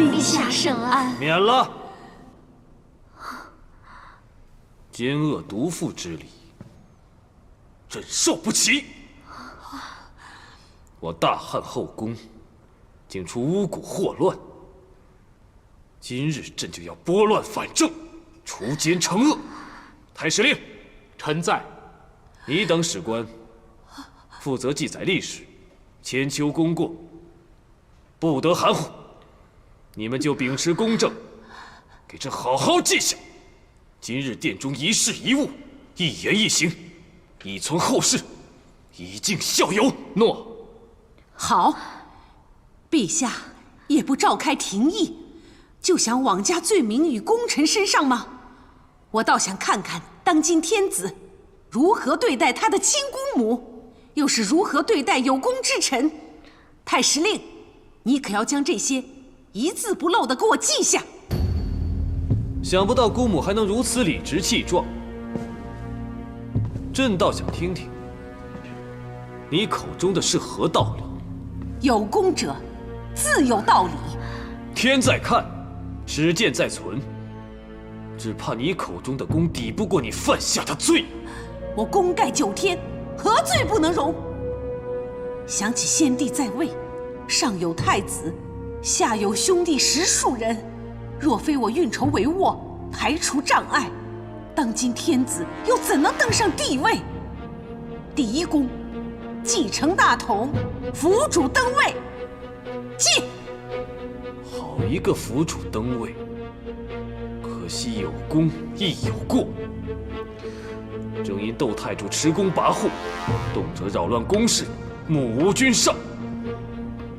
陛下圣安。免了。奸恶毒妇之礼，朕受不起。我大汉后宫竟出巫蛊祸乱，今日朕就要拨乱反正，除奸惩恶。太史令，臣在。你等史官负责记载历史，千秋功过，不得含糊。你们就秉持公正，给朕好好记下今日殿中一事一物、一言一行，以存后世，以儆效尤。诺。好，陛下也不召开廷议，就想枉加罪名于功臣身上吗？我倒想看看当今天子如何对待他的亲姑母，又是如何对待有功之臣。太史令，你可要将这些一字不漏地给我记下。想不到姑母还能如此理直气壮，朕倒想听听你口中的是何道理。有功者自有道理。天在看，史鉴在存，只怕你口中的功抵不过你犯下的罪。我功盖9天，何罪不能容？想起先帝在位，上有太子，下有兄弟10数人，若非我运筹帷幄，排除障碍，当今天子又怎能登上帝位？第一功，继承大统，辅主登位。记。好一个辅主登位，可惜有功亦有过。正因窦太主持功跋扈，动辄扰乱宫事，目无君上。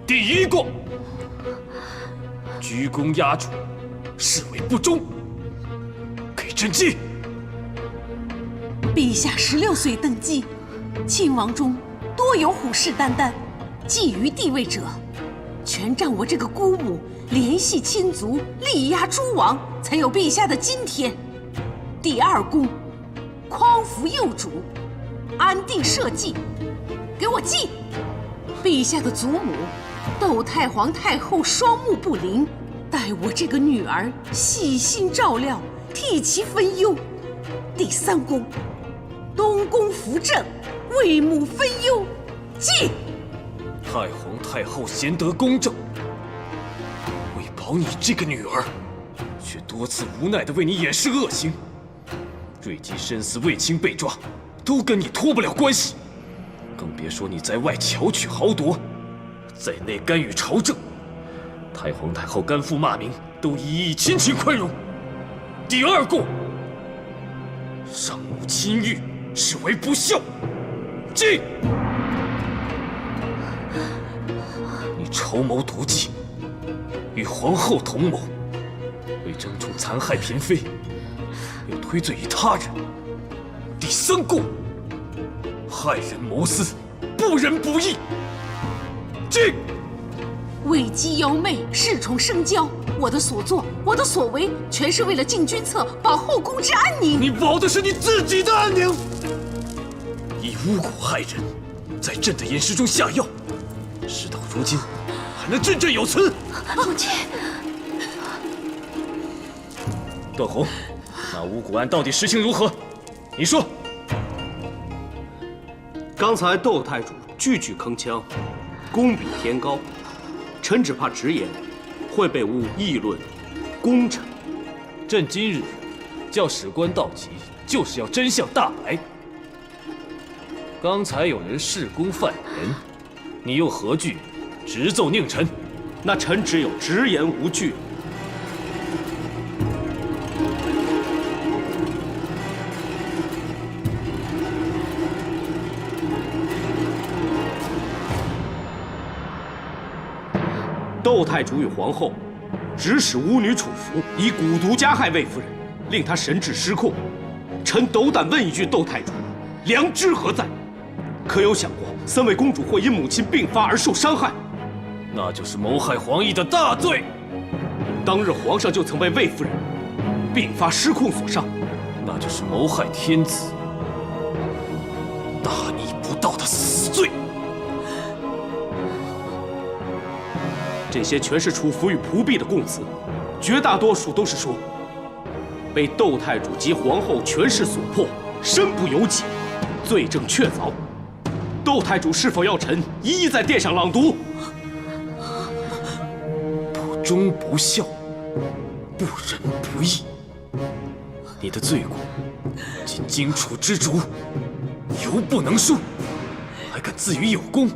第一过，居功压主，视为不忠，给朕记。陛下16岁登基，亲王中多有虎视眈眈、觊觎帝位者，全仗我这个姑母联系亲族，力压诸王，才有陛下的今天。第二功，匡扶幼主，安定社稷，给我记。陛下的祖母窦太皇太后双目不灵，待我这个女儿细心照料，替其分忧。第三功，东宫扶正，为母分忧，记。太皇太后贤德公正，为保你这个女儿，却多次无奈地为你掩饰恶行。瑞吉身死，卫青被抓，都跟你脱不了关系，更别说你在外巧取豪夺，在内干预朝政。太皇太后甘父骂名，都一一亲情宽容。第二过，上母亲御，视为不孝，记。你筹谋毒计，与皇后同谋，为争宠残害嫔妃，又推罪于他人。第三过，害人谋私，不仁不义，记。为姬邀妹，恃宠生骄，我的所作，我的所为，全是为了敬君侧，保后宫之安宁。你保的是你自己的安宁，以巫蛊害人，在朕的饮食中下药，事到如今还能振振有词。母亲，段宏，那巫蛊案到底实情如何？你说。刚才窦太主句句铿锵，功比天高，臣只怕直言会被诬议论功臣。朕今日叫史官到齐，就是要真相大白。刚才有人恃功犯言，你又何惧直奏佞臣？那臣只有直言无惧。窦太主与皇后指使巫女楚服以蛊毒加害魏夫人，令她神志失控。臣斗胆问一句，窦太主，良知何在？可有想过3位公主会因母亲病发而受伤害？那就是谋害皇义的大罪。当日皇上就曾被魏夫人病发失控所伤，那就是谋害天子，大逆不道的死罪。这些全是楚服与仆婢的供词，绝大多数都是说被窦太主及皇后权势所迫，身不由己，罪证确凿。窦太主是否要臣一一在殿上朗读？不忠不孝，不仁不义，你的罪过仅荆楚之竹，犹不能恕，还敢自诩有功，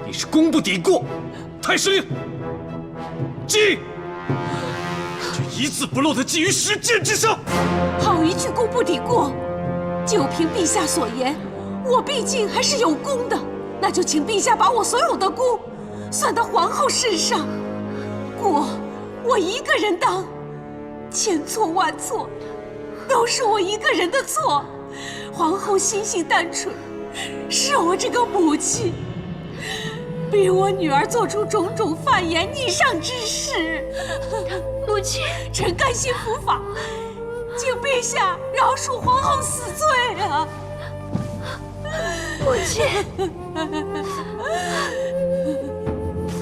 你是功不抵过。太师令，记！这一字不漏的记于石剑之上。好一句功不抵过！就凭陛下所言，我毕竟还是有功的，那就请陛下把我所有的功算到皇后身上，过我一个人当，千错万错，都是我一个人的错。皇后心性单纯，是我这个母亲逼我女儿做出种种犯言逆上之事。母亲，臣甘心伏法，请陛下饶恕皇后死罪啊！母亲，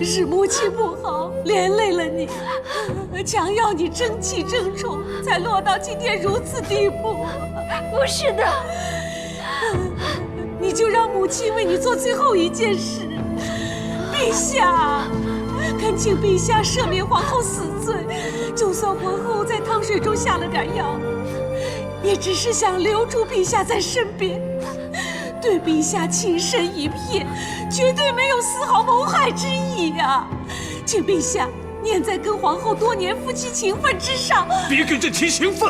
是母亲不好，连累了你，强要你争气争宠，才落到今天如此地步。不是的，你就让母亲为你做最后一件事。陛下，恳请陛下赦免皇后死罪。就算皇后在汤水中下了点药，也只是想留住陛下在身边，对陛下情深一片，绝对没有丝毫谋害之意呀！请陛下念在跟皇后多年夫妻情分之上，别跟朕提情分。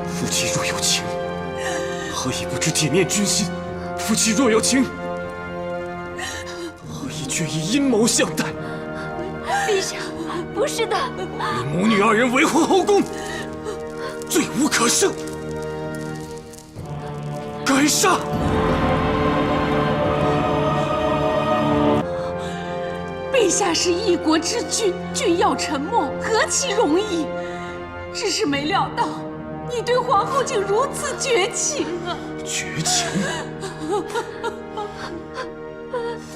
夫妻若有情，何以不知铁面君心？夫妻若有情，何以却以阴谋相待？陛下，不是的，你母女二人为祸后宫，罪无可赦，该杀！陛下是一国之君，君要沉默，何其容易！只是没料到，你对皇后竟如此绝情啊！绝情！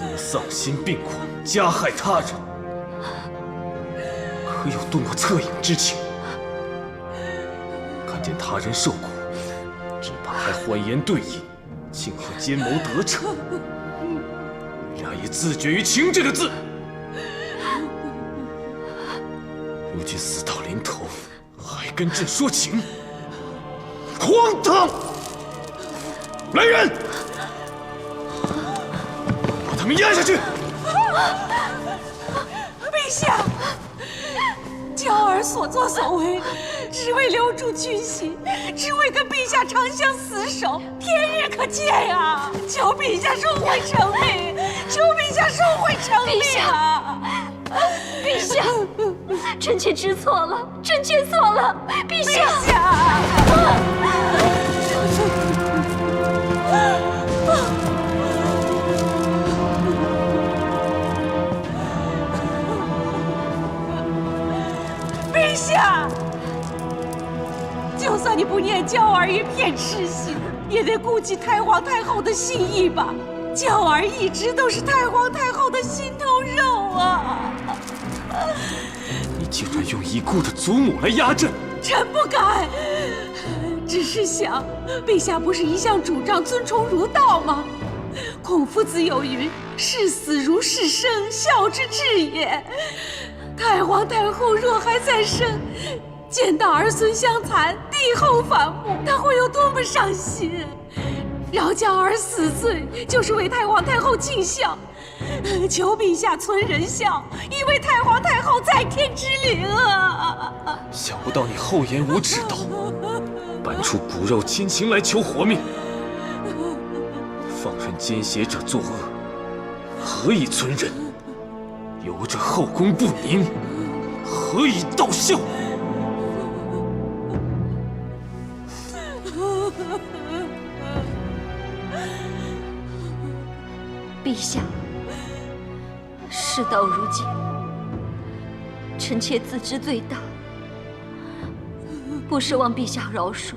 你丧心病狂，加害他人，可有动过恻隐之情？看见他人受苦，只怕还欢颜对饮，庆贺奸谋得逞。你俩也自绝于情这个字。如今死到临头，还跟朕说情，荒唐！来人，把他们押下去！陛下，娇儿所作所为，只为留住君心，只为跟陛下长相厮守，天日可见啊！求陛下收回成命，求陛下收回成命啊！陛下，臣妾知错了，臣妾错了，陛下。陛下！陛下，就算你不念娇儿一片痴心，也得顾及太皇太后的心意吧。娇儿一直都是太皇太后的心头肉啊！你竟然用已故的祖母来压朕！臣不敢，只是想，陛下不是一向主张尊崇儒道吗？孔夫子有云：“视死如视生，孝之至也。”太皇太后若还在生，见到儿孙相残，帝后反目，她会有多么伤心？饶娇儿死罪，就是为太皇太后尽孝。求陛下存仁孝，以为太皇太后在天之灵啊！想不到你厚颜无耻到搬出骨肉亲情来求活命，放任奸邪者作恶，何以存仁？由着后宫不宁，何以报效？陛下，事到如今，臣妾自知罪大，不奢望陛下饶恕，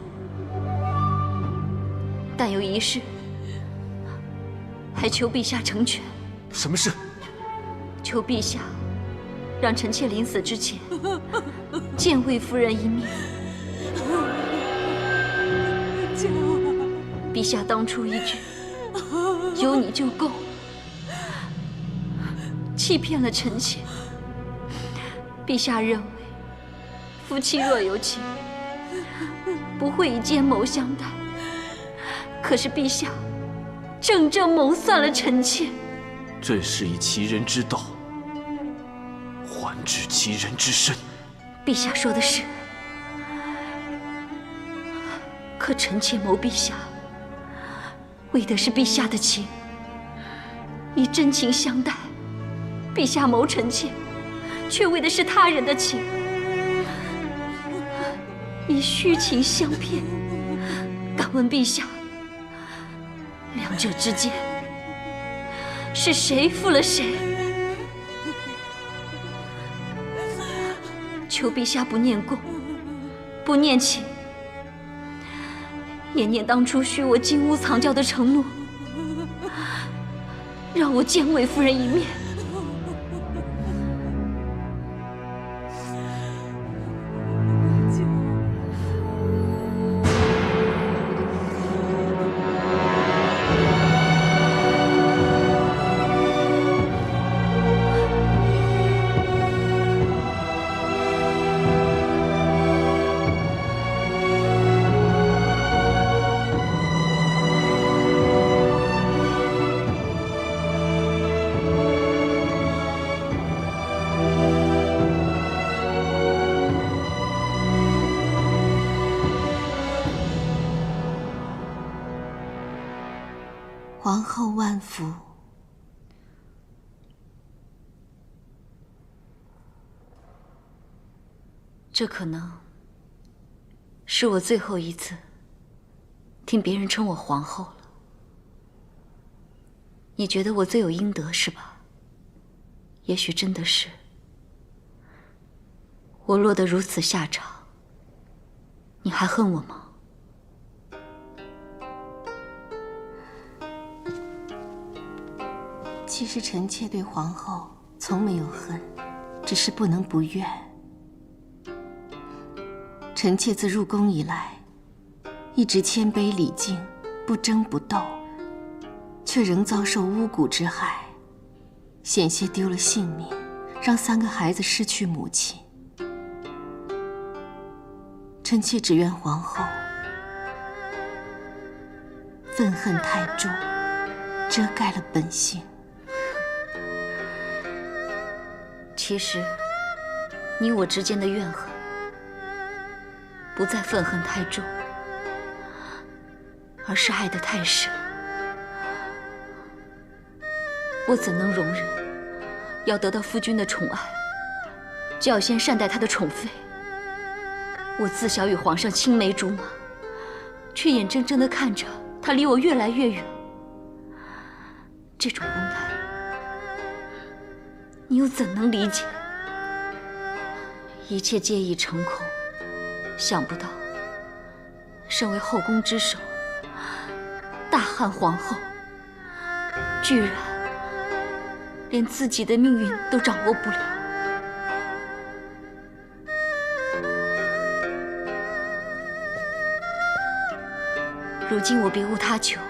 但有一事，还求陛下成全。什么事？求陛下让臣妾临死之前见魏夫人一面。陛下当初一句“有你就够”，欺骗了臣妾。陛下认为夫妻若有情，不会以奸谋相待。可是陛下正谋算了臣妾。朕是以其人之道还治其人之身。陛下说的是，可臣妾谋陛下，为的是陛下的情，以真情相待；陛下谋臣妾，却为的是他人的情，以虚情相骗。敢问陛下，两者之间是谁负了谁？求陛下不念公，不念情，也念当初许我金屋藏娇的承诺，让我见魏夫人一面。皇后万福。这可能是我最后一次听别人称我皇后了。你觉得我罪有应得是吧？也许真的是。我落得如此下场，你还恨我吗？其实臣妾对皇后从没有恨，只是不能不怨。臣妾自入宫以来，一直谦卑礼敬，不争不斗，却仍遭受巫蛊之害，险些丢了性命，让3个孩子失去母亲。臣妾只怨皇后愤恨太重，遮盖了本性。其实，你我之间的怨恨，不再愤恨太重，而是爱得太深。我怎能容忍要得到夫君的宠爱，就要先善待他的宠妃？我自小与皇上青梅竹马，却眼睁睁地看着他离我越来越远。这种无奈，你又怎能理解？一切皆已成空，想不到，身为后宫之首，大汉皇后，居然连自己的命运都掌握不了。如今我别无他求，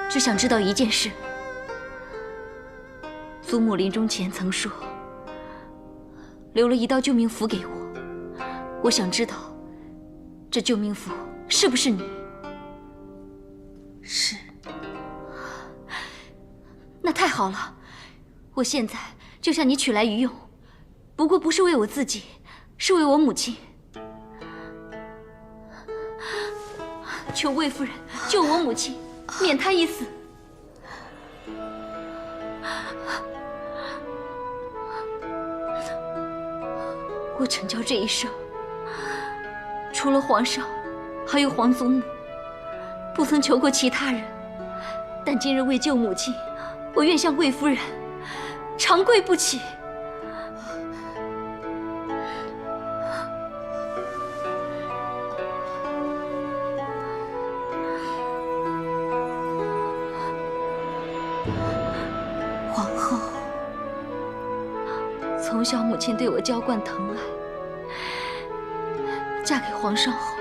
只想知道一件事。祖母临终前曾说，留了一道救命符给我，我想知道，这救命符是不是你？是。那太好了，我现在就向你取来一用，不过不是为我自己，是为我母亲。求魏夫人救我母亲，免她一死。我陈娇这一生，除了皇上，还有皇祖母，不曾求过其他人。但今日为救母亲，我愿向魏夫人长跪不起。皇后，从小母亲对我浇灌疼爱，嫁给皇上后，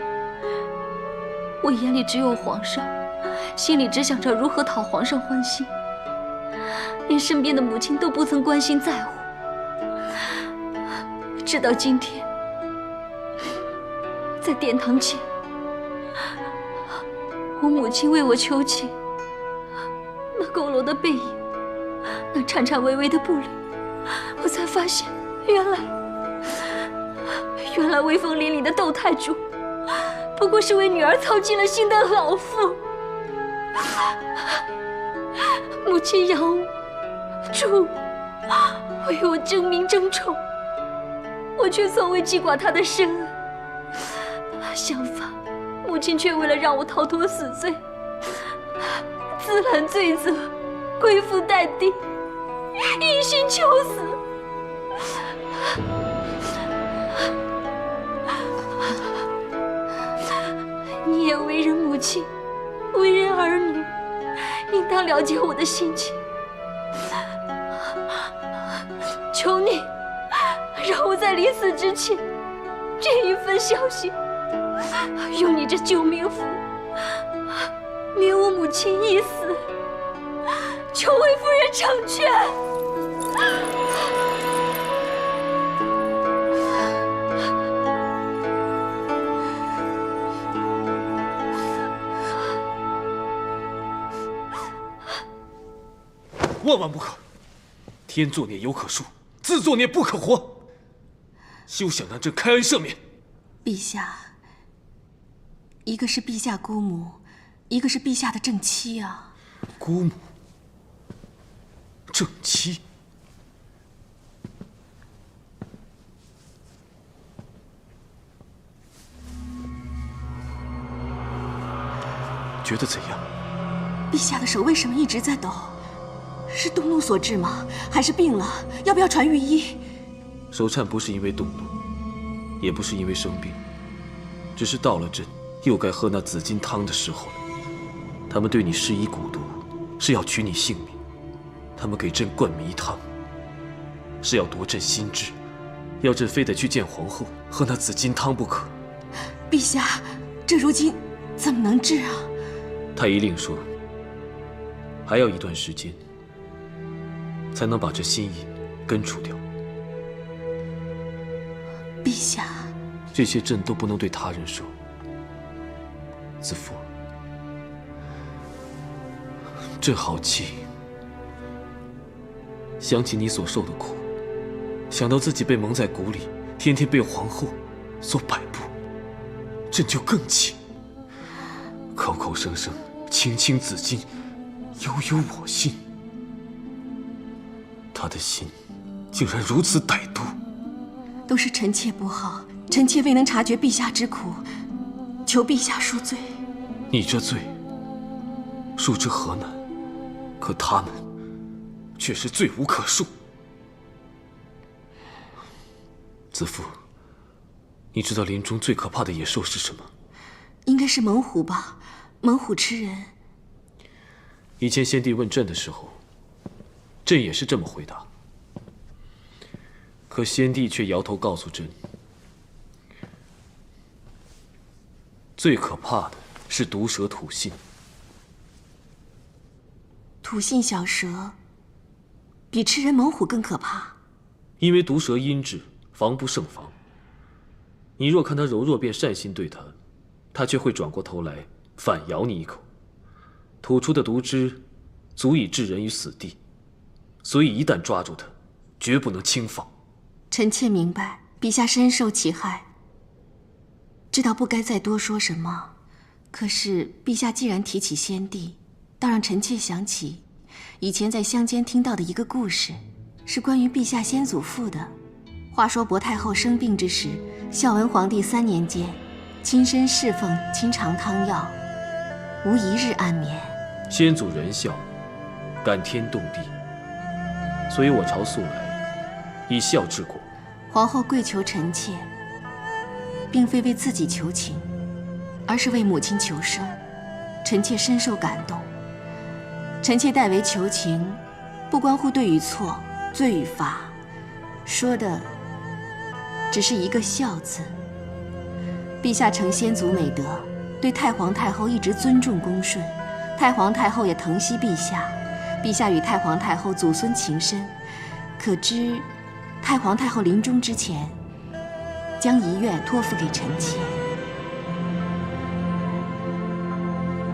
我眼里只有皇上，心里只想着如何讨皇上欢心，连身边的母亲都不曾关心在乎。直到今天，在殿堂前，我母亲为我求情，那佝偻的背影，那颤颤巍巍的步履，我才发现，原来威风凛凛的窦太主，不过是为女儿操尽了心的老妇。母亲养我、助我，为我争名争宠，我却从未记挂她的深恩。相反，母亲却为了让我逃脱死罪，自揽罪责，归附待定，一心求死。你也为人母亲，为人儿女，应当了解我的心情。求你，让我在临死之前，这一份孝心，用你这救命符，免我母亲一死。求为夫人成全。万万不可！天作孽犹可恕，自作孽不可活。休想让朕开恩赦免！陛下，一个是陛下姑母，一个是陛下的正妻啊。姑母，正妻。觉得怎样？陛下的手为什么一直在抖？是动怒所致吗？还是病了？要不要传御医？手颤不是因为动怒，也不是因为生病，只是到了朕又该喝那紫金汤的时候了。他们对你施以蛊毒，是要取你性命；他们给朕灌迷汤，是要夺朕心智，要朕非得去见皇后喝那紫金汤不可。陛下，这如今怎么能治啊？太医令说，还要一段时间，才能把这心瘾根除掉。陛下，这些朕都不能对他人说。子父，朕好气，想起你所受的苦，想到自己被蒙在鼓里，天天被皇后所摆布，朕就更气。口口声声青青子衿，悠悠我心，他的心竟然如此歹毒。都是臣妾不好，臣妾未能察觉陛下之苦，求陛下恕罪。你这罪，恕之何难？可他们却是罪无可恕。子父，你知道林中最可怕的野兽是什么？应该是猛虎吧？猛虎吃人。以前先帝问朕的时候，朕也是这么回答。可先帝却摇头告诉朕，最可怕的是毒蛇吐信。吐信小蛇比吃人猛虎更可怕。因为毒蛇阴质，防不胜防。你若看它柔弱，便善心对它，它却会转过头来反咬你一口，吐出的毒汁足以置人于死地。所以一旦抓住它，绝不能轻放。臣妾明白，陛下深受其害，知道不该再多说什么。可是陛下既然提起先帝，倒让臣妾想起以前在乡间听到的一个故事，是关于陛下先祖父的。话说薄太后生病之时，孝文皇帝3年间，亲身侍奉清肠汤药，无一日安眠。先祖仁孝，感天动地，所以我朝素来以孝治国。皇后跪求臣妾，并非为自己求情，而是为母亲求生。臣妾深受感动。臣妾代为求情，不关乎对与错、罪与罚，说的只是一个孝字。陛下承先祖美德，对太皇太后一直尊重恭顺，太皇太后也疼惜陛下，陛下与太皇太后祖孙情深，可知太皇太后临终之前，将遗愿托付给臣妾。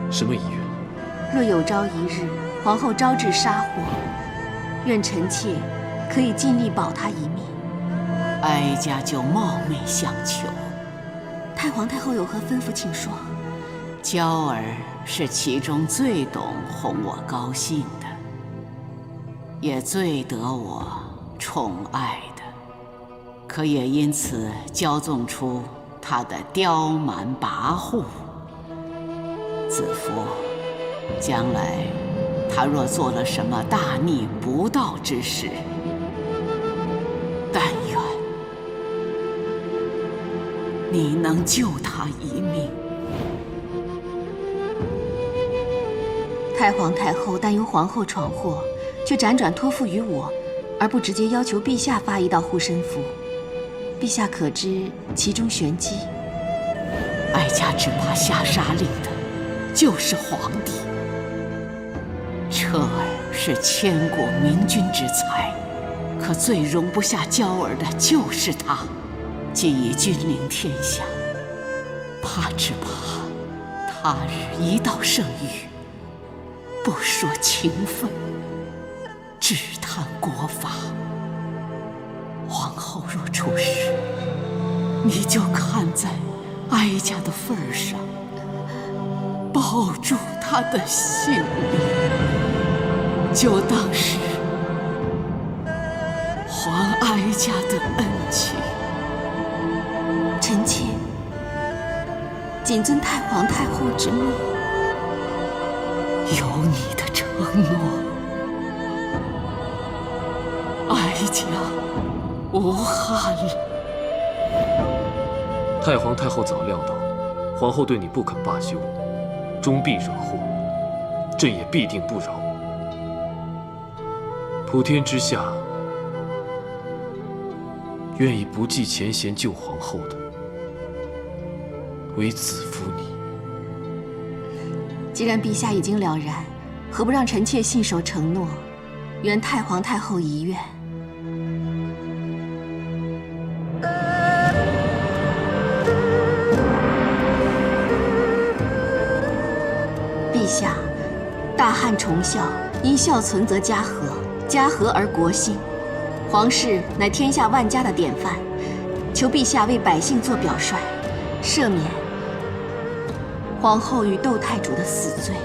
什么遗愿？若有朝一日皇后招致杀祸，愿臣妾可以尽力保她一命。哀家就冒昧相求。太皇太后有何吩咐，请说。娇儿是其中最懂哄我高兴的，也最得我宠爱的，可也因此骄纵出她的刁蛮跋扈。子夫，将来她若做了什么大逆不道之事，但愿你能救她一命。太皇太后担忧皇后闯祸，却辗转托付于我，而不直接要求陛下发一道护身符。陛下可知其中玄机？哀家只怕下杀令的就是皇帝。彻儿是千古明君之才，可最容不下娇儿的就是他。既已君临天下，只怕他日一道圣谕，不说情分，只谈国法。皇后若出事，你就看在哀家的份上，保住她的性命，就当是还哀家的恩情。臣妾谨遵太皇太后之命。有你的承诺，哀家无憾了。太皇太后早料到皇后对你不肯罢休，终必惹祸，朕也必定不饶。普天之下，愿意不计前嫌救皇后的，唯子夫你。既然陛下已经了然，何不让臣妾信守承诺，圆太皇太后遗愿？陛下，大汉崇孝，因孝存则家和，家和而国兴。皇室乃天下万家的典范，求陛下为百姓做表率，赦免皇后与窦太主的死罪。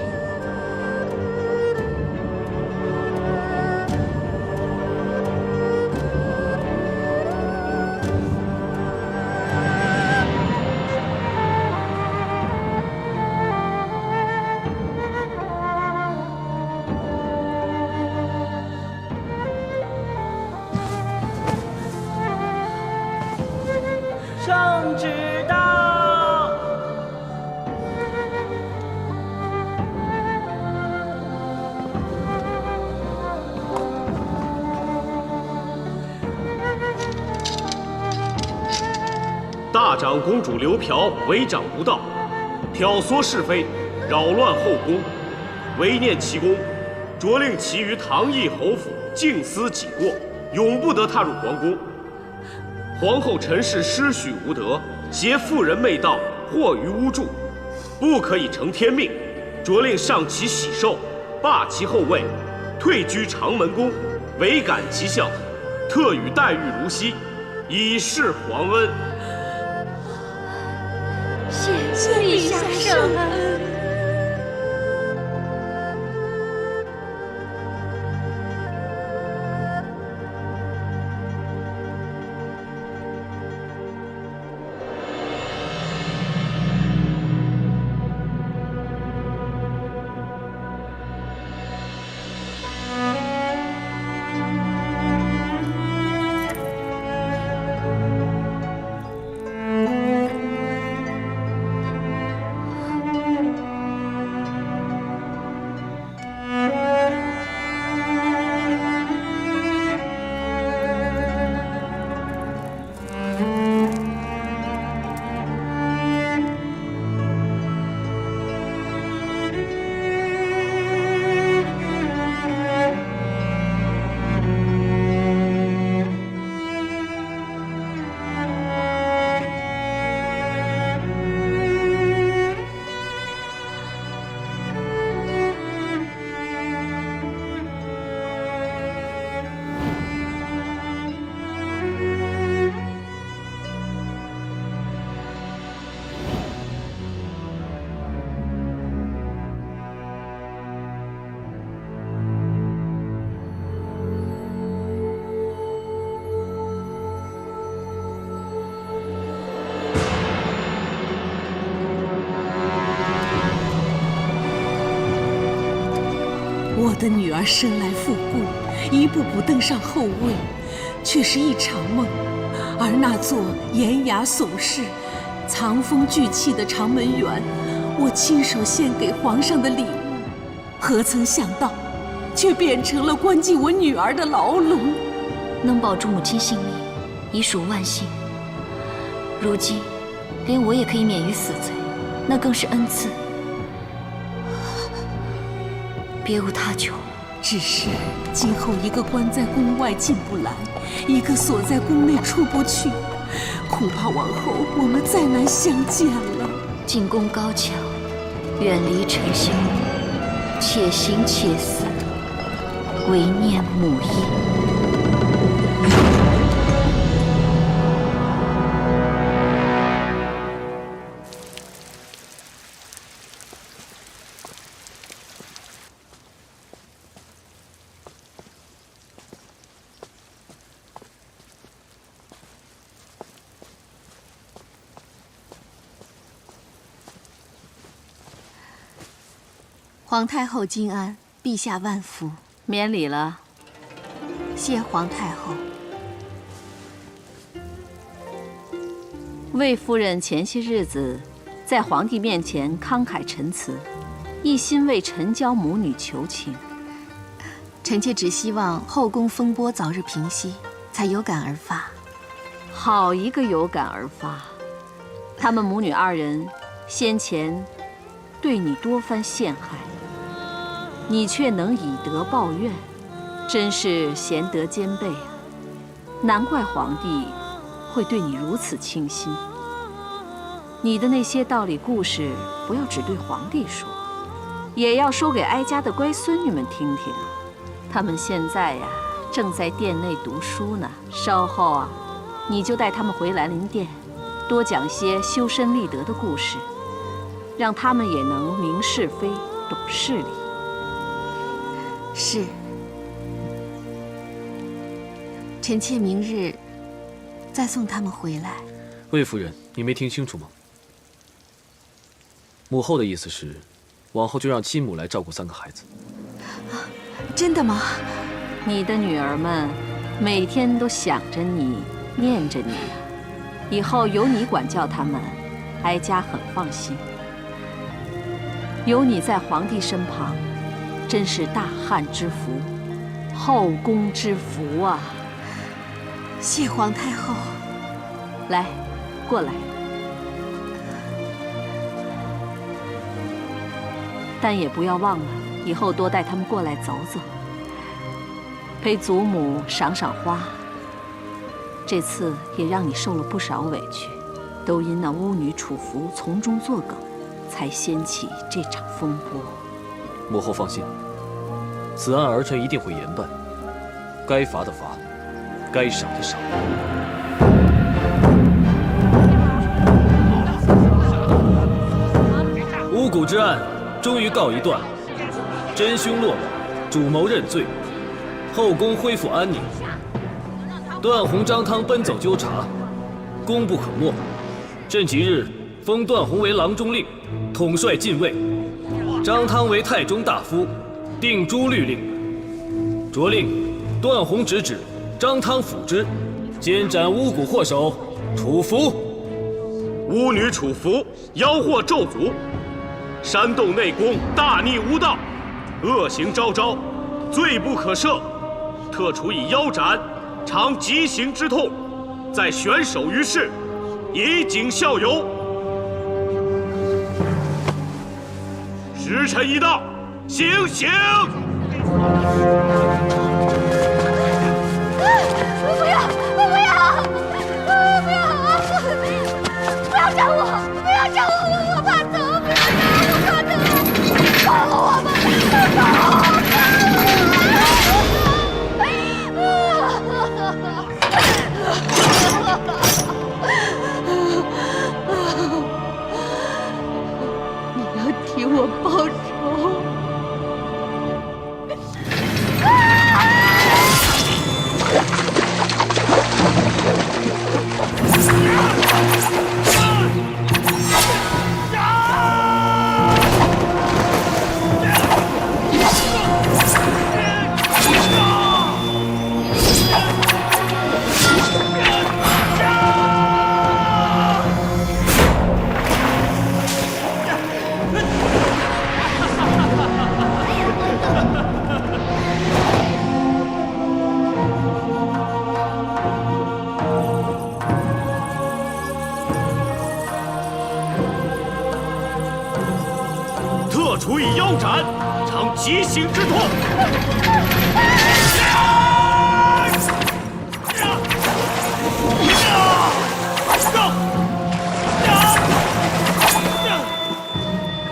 圣旨到。大长公主刘嫖违长无道，挑唆是非，扰乱后宫，违念其功，着令其于唐邑侯府静思己过，永不得踏入皇宫。皇后陈氏失许无德，挟妇人媚道，惑于巫祝，不可以承天命，着令上其喜寿，罢其后位，退居长门宫，违感其孝，特与待遇如昔，以示皇恩。谢陛下圣恩。我的女儿生来富贵，一步步登上后位，却是一场梦。而那座檐牙耸峙、藏风聚气的长门园，我亲手献给皇上的礼物，何曾想到，却变成了关进我女儿的牢笼。能保住母亲性命，已属万幸。如今，连我也可以免于死罪，那更是恩赐。别无他求，只是今后一个关在宫外进不来，一个锁在宫内出不去，恐怕往后我们再难相见了。进宫高墙，远离尘嚣，且行且思，唯念母意。皇太后金安，陛下万福。免礼了。谢皇太后。魏夫人前些日子在皇帝面前慷慨陈词，一心为陈娇母女求情。臣妾只希望后宫风波早日平息，才有感而发。好一个有感而发！他们母女二人先前对你多番陷害，你却能以德报怨，真是贤德兼备啊！难怪皇帝会对你如此倾心。你的那些道理故事，不要只对皇帝说，也要说给哀家的乖孙女们听听啊。他们现在呀，正在殿内读书呢。稍后啊，你就带他们回兰陵殿，多讲些修身立德的故事，让他们也能明是非、懂事理。是。臣妾明日再送他们回来。魏夫人，你没听清楚吗？母后的意思是，往后就让亲母来照顾3个孩子。真的吗？你的女儿们每天都想着你，念着你，以后有你管教他们，哀家很放心。有你在皇帝身旁，真是大汉之福，后宫之福啊！谢皇太后。来，过来。但也不要忘了，以后多带他们过来走走，陪祖母赏赏花。这次也让你受了不少委屈，都因那巫女楚服从中作梗，才掀起这场风波。母后放心，此案儿臣一定会严办，该罚的罚，该赏的赏。巫蛊之案终于告一段落，真凶落网，主谋认罪，后宫恢复安宁。段宏、张汤奔走纠察，功不可没。朕即日封段宏为郎中令，统帅禁卫；张汤为太中大夫，定诛律令。着令段宏直指，张汤辅之，监斩巫蛊祸首楚服。巫女楚服妖惑咒诅，煽动内宫，大逆无道，恶行昭昭，罪不可赦，特处以腰斩，尝极刑之痛，再选手于世，以儆效尤。时辰已到，行刑！不要！不要！不要！不要抓我！不要抓我！我怕疼！不要抓我！我怕疼！放了我吧！放了我！你要替我报仇！特处以腰斩，尝极刑之痛。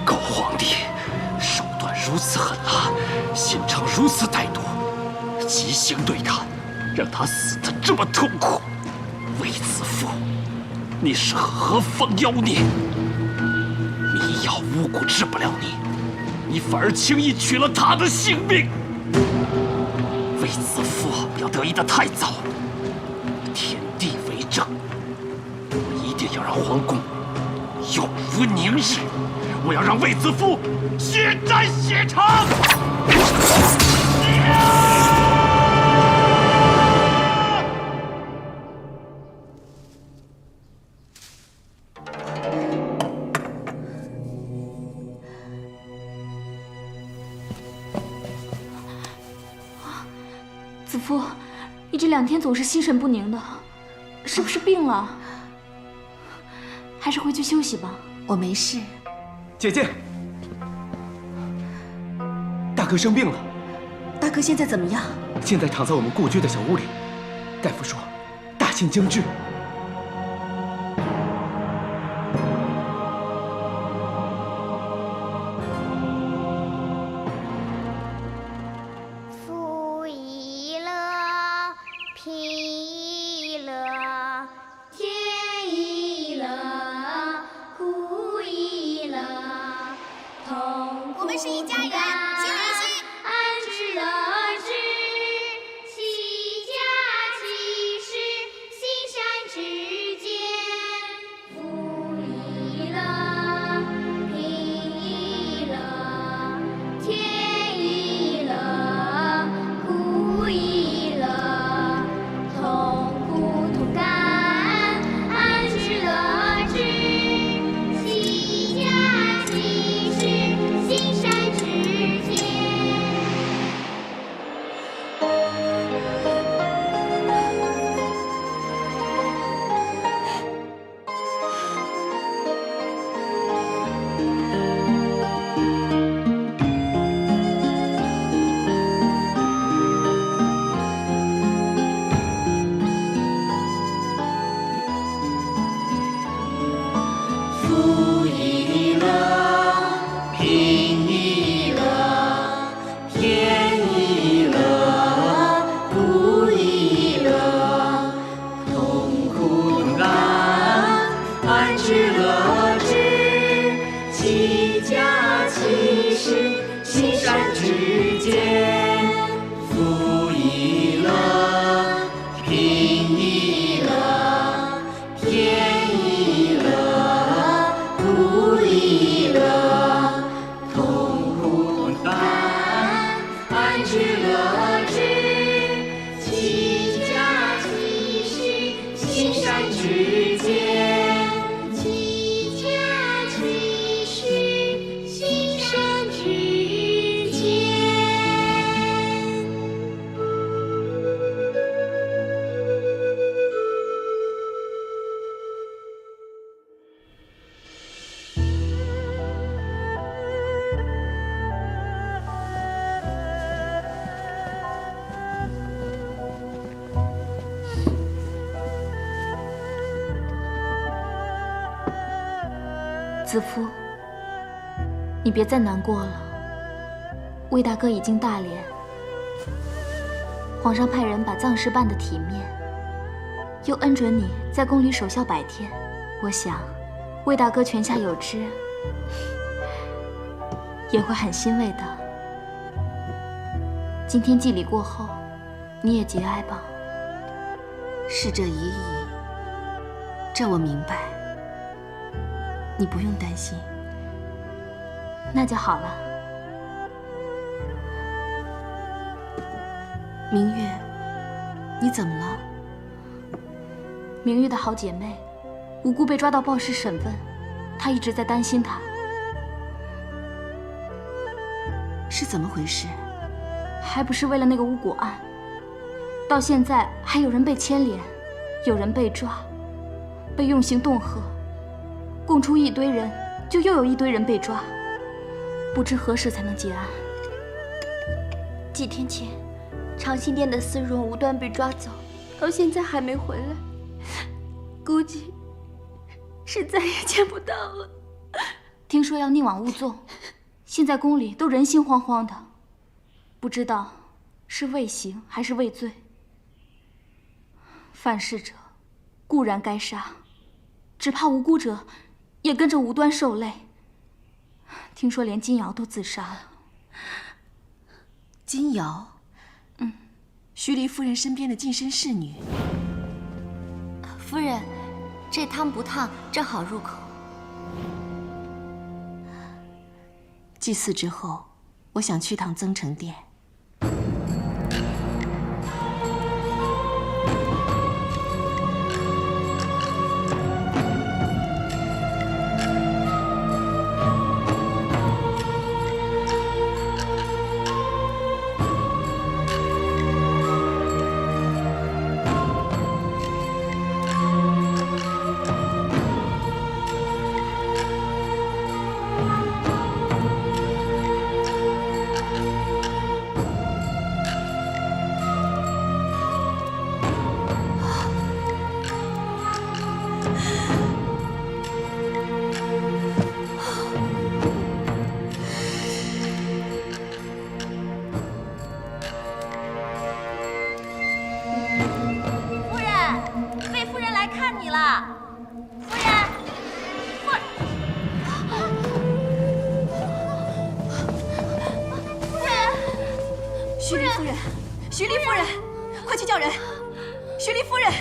狗皇帝手段如此狠辣，心肠如此歹毒，极刑对他，让他死得这么痛苦。卫子夫，你是何方妖孽？迷药巫蛊治不了你，你反而轻易取了他的性命。卫子夫不要得意得太早，天地为证，我一定要让皇宫永无宁日。我要让卫子夫血债血偿！子夫，你这2天总是心神不宁的，是不是病了？还是回去休息吧。我没事。姐姐，大哥生病了，大哥现在怎么样？现在躺在我们故居的小屋里。大夫说，大限将至。夫亦乐，平亦乐，天亦乐，苦亦乐，痛苦我们是一家人，心连心。安之乐之，齐家齐事，心善之间。夫亦乐，平亦乐，天亦乐，苦亦乐，痛苦同甘，安之乐之，齐家齐事，心善之间。夫亦乐，平亦乐，天亦乐，苦亦乐，痛苦同甘，安之乐之，齐家齐事，心善之间。夫亦乐，平亦乐，天亦乐，苦亦乐，痛苦同甘，安之乐之，齐家齐事，心善之间。齐家齐事，心善之间。子夫，你别再难过了。魏大哥已经大连，皇上派人把葬事办得体面，又恩准你在宫里守孝100天。我想，魏大哥泉下有知，也会很欣慰的。今天祭礼过后，你也节哀吧。逝者已矣，这我明白，你不用担心。那就好了。明月，你怎么了？明玉的好姐妹，无辜被抓到报室审问，她一直在担心她。是怎么回事？还不是为了那个巫蛊案，到现在还有人被牵连，有人被抓，被用刑恫吓，供出一堆人，就又有一堆人被抓，不知何时才能结案。几天前，长信殿的司荣无端被抓走，到现在还没回来，估计是再也见不到了。听说要宁枉勿纵，现在宫里都人心惶惶的，不知道是畏刑还是畏罪。犯事者固然该杀，只怕无辜者也跟着无端受累。听说连金瑶都自杀了。金瑶，徐黎夫人身边的近身侍女。夫人，这汤不烫，正好入口。祭祀之后，我想去趟增城殿。徐黎夫人，快去叫人！徐黎夫人，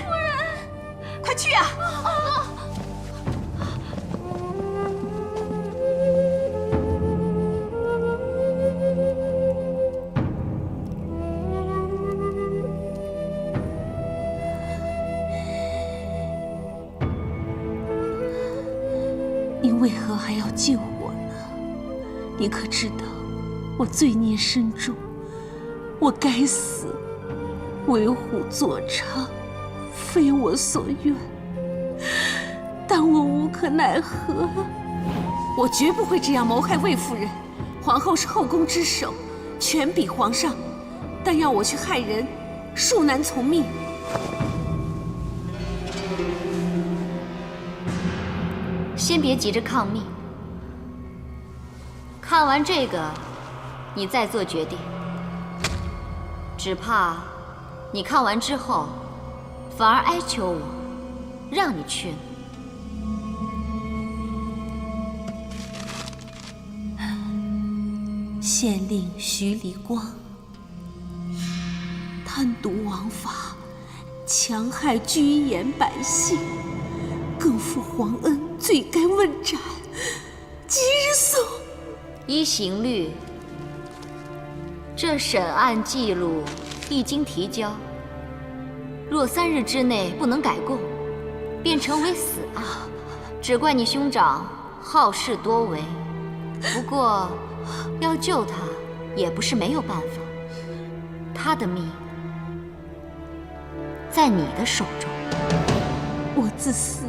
快去啊！你为何还要救我呢？你可知道，我罪孽深重，我该死。为虎作伥，非我所愿，但我无可奈何。我绝不会这样谋害魏夫人。皇后是后宫之首，权比皇上，但要我去害人，恕难从命。先别急着抗命，看完这个，你再做决定。只怕你看完之后，反而哀求我，让你去了。县令徐黎光贪渎王法，强害居延百姓，更负皇恩，罪该问斩。即日送。依刑律，这审案记录一经提交，若3日之内不能改供，便成为死案。只怪你兄长好事多为，不过要救他也不是没有办法。他的命在你的手中。我自私，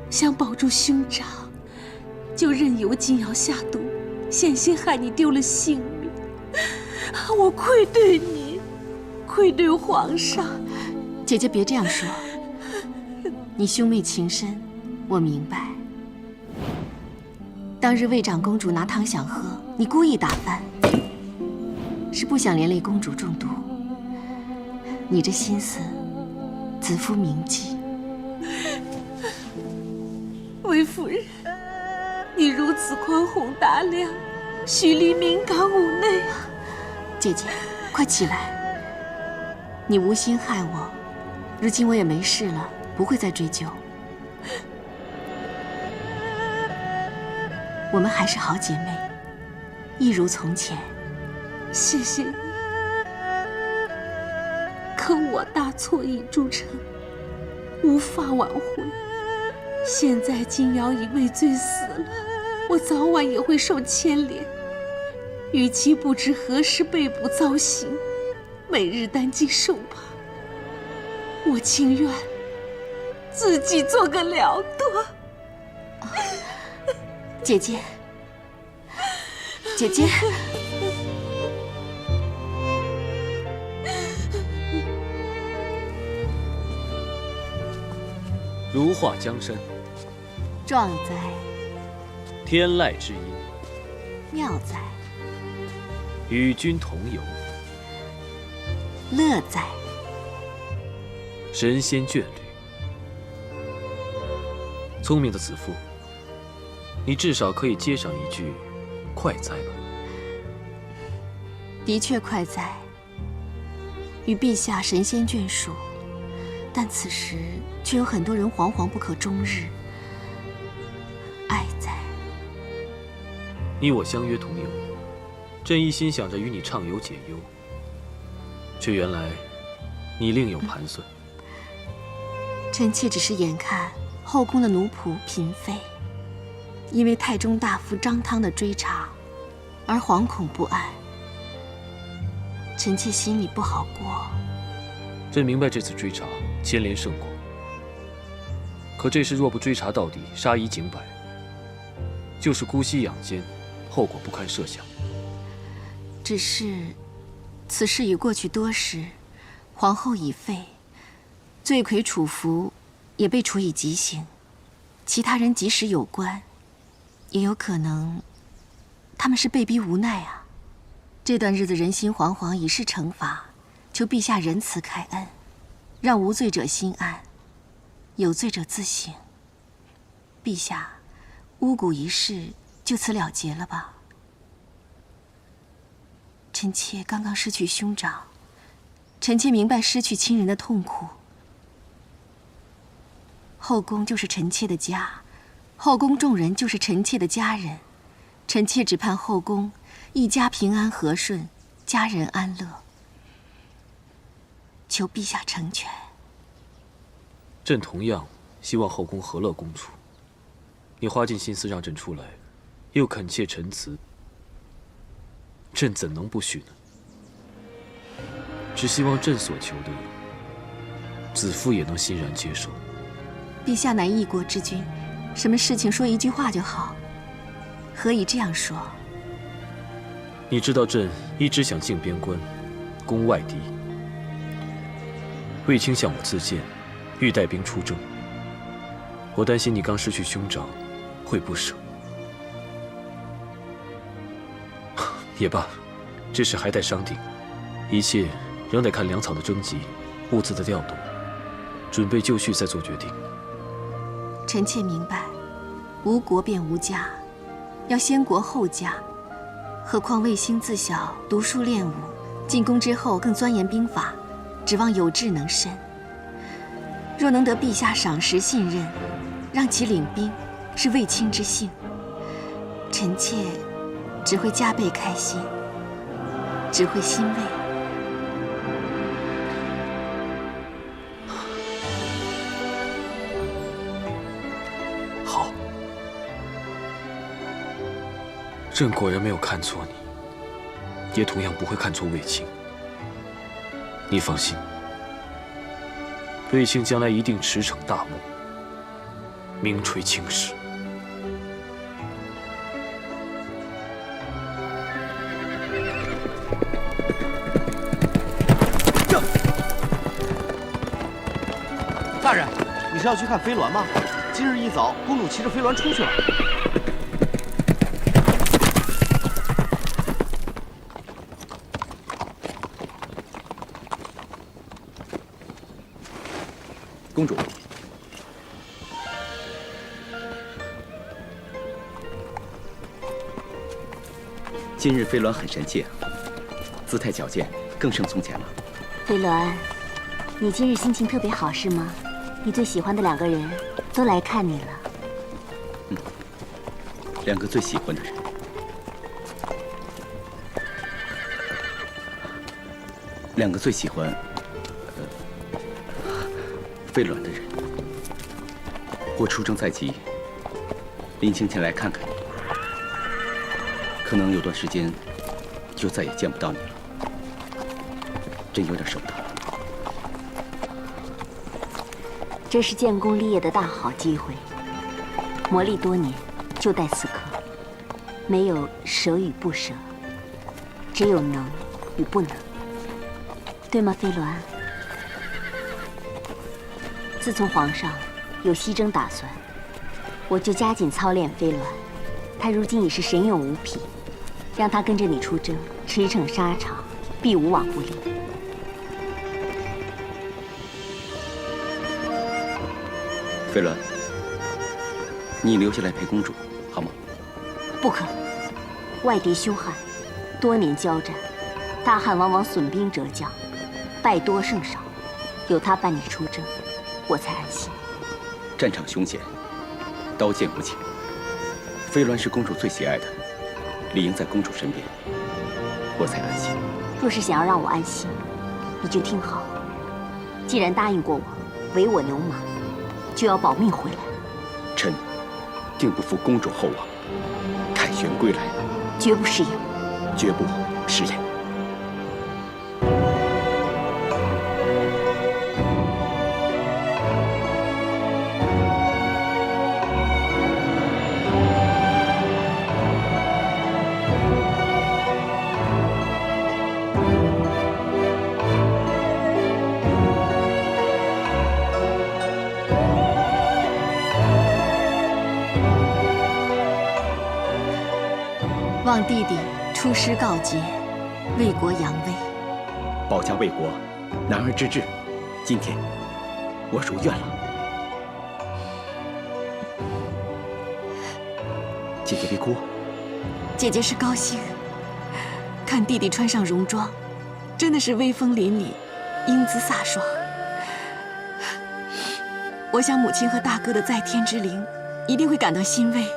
想保住兄长，就任由金瑶下毒，险些害你丢了性命。我愧对你，愧对皇上。姐姐别这样说，你兄妹情深，我明白。当日魏长公主拿汤想喝，你故意打翻，是不想连累公主中毒。你这心思，子夫铭记。魏夫人，你如此宽宏大量，许离敏感妩内。姐姐，快起来！你无心害我，如今我也没事了，不会再追究。我们还是好姐妹，一如从前。谢谢你，可我大错已铸成，无法挽回。现在金瑶已畏罪死了，我早晚也会受牵连。与其不知何时被捕遭刑，每日担惊受怕，我情愿自己做个了断。姐姐，姐姐，如画江山，壮哉；天籁之音，妙哉；与君同游，乐哉；神仙眷侣。聪明的子夫，你至少可以接上一句“快哉”吧？的确快哉，与陛下神仙眷属，但此时却有很多人惶惶不可终日。哀哉！你我相约同游，朕一心想着与你畅游解忧，却原来你另有盘算。臣妾只是眼看后宫的奴仆嫔妃，因为太中大夫张汤的追查而惶恐不安，臣妾心里不好过。朕明白这次追查牵连甚广，可这事若不追查到底，杀一儆百，就是姑息养奸，后果不堪设想。只是此事已过去多时，皇后已废，罪魁楚服也被处以极刑，其他人即使有关，也有可能他们是被逼无奈啊。这段日子人心惶惶，已是惩罚，求陛下仁慈开恩，让无罪者心安，有罪者自省。陛下，巫蛊一事就此了结了吧？臣妾刚刚失去兄长，臣妾明白失去亲人的痛苦。后宫就是臣妾的家，后宫众人就是臣妾的家人，臣妾只盼后宫一家平安和顺，家人安乐。求陛下成全。朕同样希望后宫和乐共处。你花尽心思让朕出来，又恳切陈词，朕怎能不许呢？只希望朕所求的，子夫也能欣然接受。陛下乃一国之君，什么事情说一句话就好，何以这样说？你知道朕一直想进边关，攻外敌。卫青向我自荐，欲带兵出征。我担心你刚失去兄长，会不舍。也罢，这事还待商定，一切仍得看粮草的征集、物资的调动，准备就绪再做决定。臣妾明白，无国便无家，要先国后家。何况卫青自小读书练武，进宫之后更钻研兵法，指望有志能伸。若能得陛下赏识信任，让其领兵，是卫青之幸，臣妾只会加倍开心，只会欣慰。好，朕果然没有看错你，也同样不会看错卫青。你放心，卫青将来一定驰骋大梦，名垂青史。大人，你是要去看飞鸾吗？今日一早，公主骑着飞鸾出去了。公主。今日飞鸾很神气啊，姿态矫健，更胜从前了。飞鸾，你今日心情特别好是吗？你最喜欢的2个人都来看你了。2个最喜欢的人。2个最喜欢飞鸾的人。我出征在即，临行前来看看你。可能有段时间就再也见不到你了，真有点舍不得。这是建功立业的大好机会，磨砺多年，就待此刻。没有舍与不舍，只有能与不能，对吗，飞鸾？自从皇上有西征打算，我就加紧操练飞鸾。他如今已是神勇无匹，让他跟着你出征，驰骋沙场，必无往不利。飞鸾，你留下来陪公主，好吗？不可，外敌凶悍，多年交战，大汉往往损兵折将，败多胜少，有他伴你出征，我才安心。战场凶险，刀剑无情。飞鸾是公主最喜爱的，理应在公主身边，我才安心。若是想要让我安心，你就听好，既然答应过我，唯我牛马，就要保命回来。臣定不负公主厚望，凯旋归来，绝不食言。绝不食言。望弟弟出师告捷，为国扬威。保家卫国，男儿之志。今天我如愿了。姐姐别哭。姐姐是高兴，看弟弟穿上戎装，真的是威风凛凛，英姿飒爽。我想母亲和大哥的在天之灵一定会感到欣慰。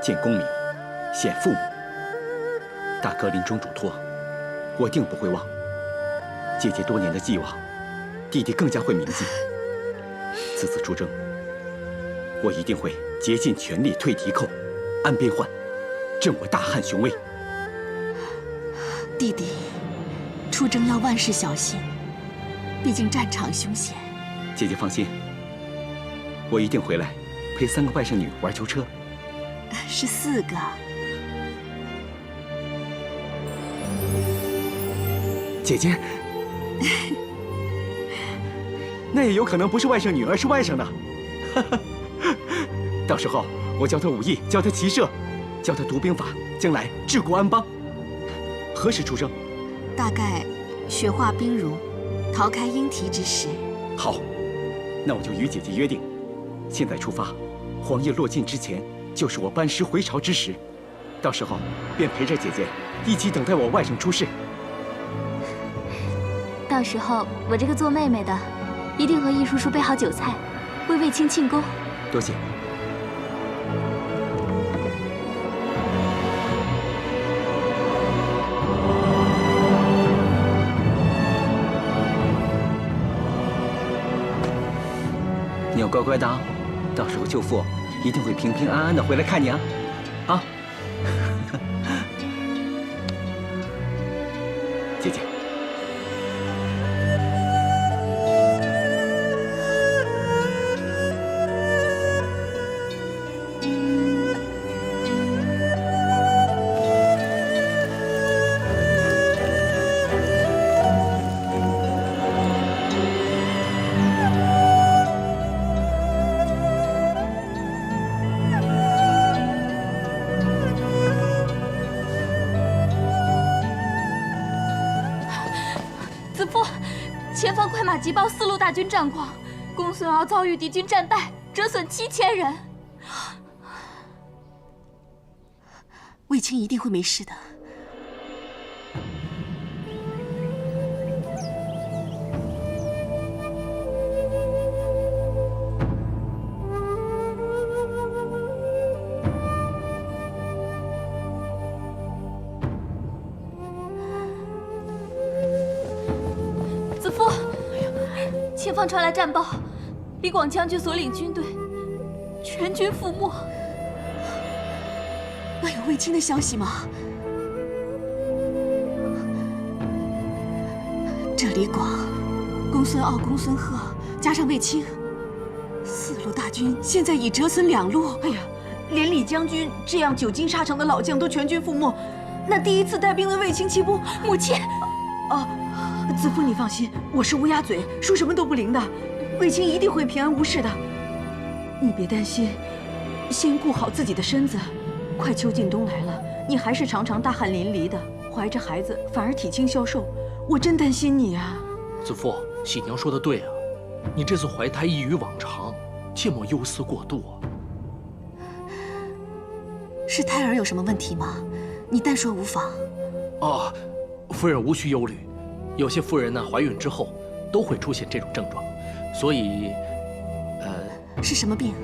见功名，显父母。大哥临终嘱托，我定不会忘。姐姐多年的寄望，弟弟更加会铭记。此次出征，我一定会竭尽全力退敌寇，安边患，振我大汉雄威。弟弟，出征要万事小心，毕竟战场凶险。姐姐放心，我一定回来陪3个外甥女玩囚车。是4个。姐姐，那也有可能不是外甥女，而是外甥呢。到时候我教她武艺，教她骑射，教她读兵法，将来治国安邦。何时出征？大概雪化冰融，桃开莺啼之时。好，那我就与姐姐约定，现在出发，黄叶落尽之前，就是我班师回朝之时。到时候便陪着姐姐一起等待我外甥出世。到时候我这个做妹妹的，一定和易叔叔备好酒菜，为卫青庆功。多谢。你要乖乖的啊，到时候舅父一定会平平安安的回来看你啊，啊！姐姐。前方快马急报4路大军战况，公孙敖遭遇敌军战败，折损7000人。卫青一定会没事的。子夫，前方传来战报，李广将军所领军队全军覆没。那有卫青的消息吗？这李广、公孙敖、公孙贺加上卫青，4路大军现在已折损2路。哎呀，连李将军这样久经沙场的老将都全军覆没，那第一次带兵的卫青岂不……母亲，子夫你放心，我是乌鸦嘴，说什么都不灵的，卫青一定会平安无事的。你别担心，先顾好自己的身子。快秋尽冬来了，你还是常常大汗淋漓的，怀着孩子反而体轻消瘦，我真担心你啊。子父，喜娘说的对啊，你这次怀胎异于往常，切莫忧思过度啊。是胎儿有什么问题吗？你但说无妨。哦，夫人无需忧虑，有些妇人呢怀孕之后都会出现这种症状，所以，是什么病？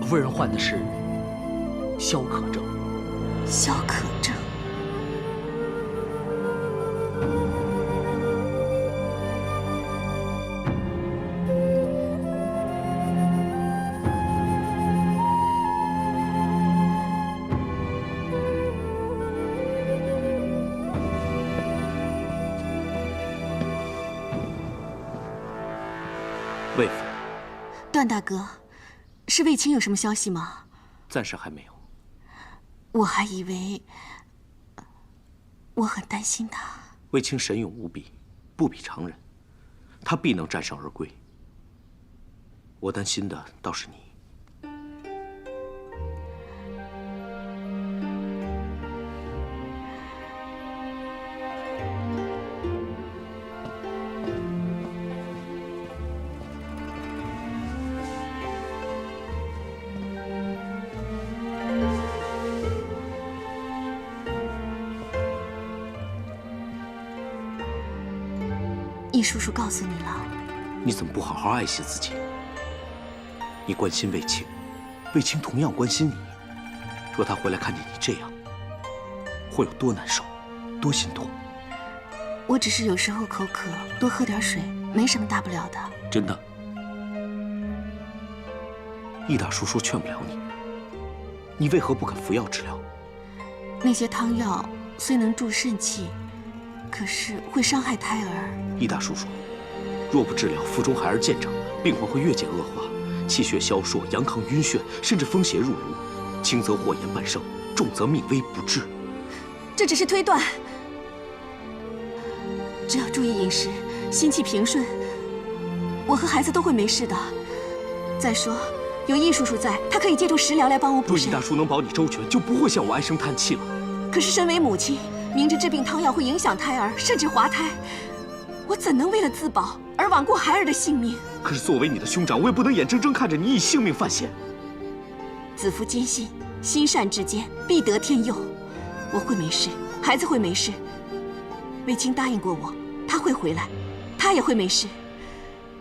夫人患的是消渴症。消渴症。魏夫人，段大哥，是卫青有什么消息吗？暂时还没有。我还以为，我很担心他。卫青神勇无比，不比常人，他必能战胜而归。我担心的倒是你。易叔叔告诉你了。你怎么不好好爱惜自己？你关心卫青，卫青同样关心你。若他回来看见你这样，会有多难受，多心痛？我只是有时候口渴，多喝点水，没什么大不了的。真的？易大叔说劝不了你，你为何不肯服药治疗？那些汤药虽能助肾气，可是会伤害胎儿。易大叔说，若不治疗，腹中孩儿见长，病况会越见恶化，气血消弱，阳亢晕眩，甚至风邪入颅，轻则祸延半生，重则命危不治。这只是推断，只要注意饮食，心气平顺，我和孩子都会没事的。再说，有易叔叔在，他可以借助食疗来帮我补肾。若易大叔能保你周全，就不会向我唉声叹气了。可是身为母亲，明知治病汤药会影响胎儿，甚至滑胎，我怎能为了自保而罔顾孩儿的性命？可是作为你的兄长，我也不能眼睁睁看着你以性命犯险。子夫坚信，心善之间必得天佑。我会没事，孩子会没事。卫青答应过我，他会回来，他也会没事。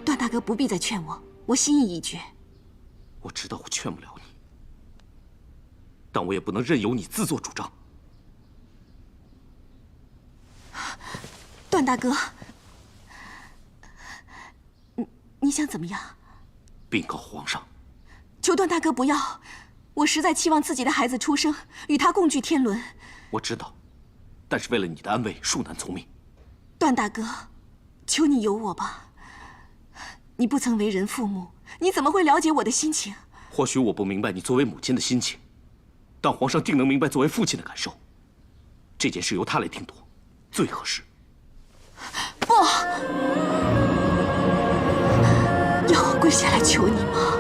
段大哥不必再劝我，我心意已决。我知道我劝不了你，但我也不能任由你自作主张。段大哥，你想怎么样？禀告皇上，求段大哥不要，我实在期望自己的孩子出生，与他共聚天伦。我知道，但是为了你的安危，恕难从命。段大哥，求你有我吧。你不曾为人父母，你怎么会了解我的心情？或许我不明白你作为母亲的心情，但皇上定能明白作为父亲的感受。这件事由他来定夺，最合适。不，要我跪下来求你吗？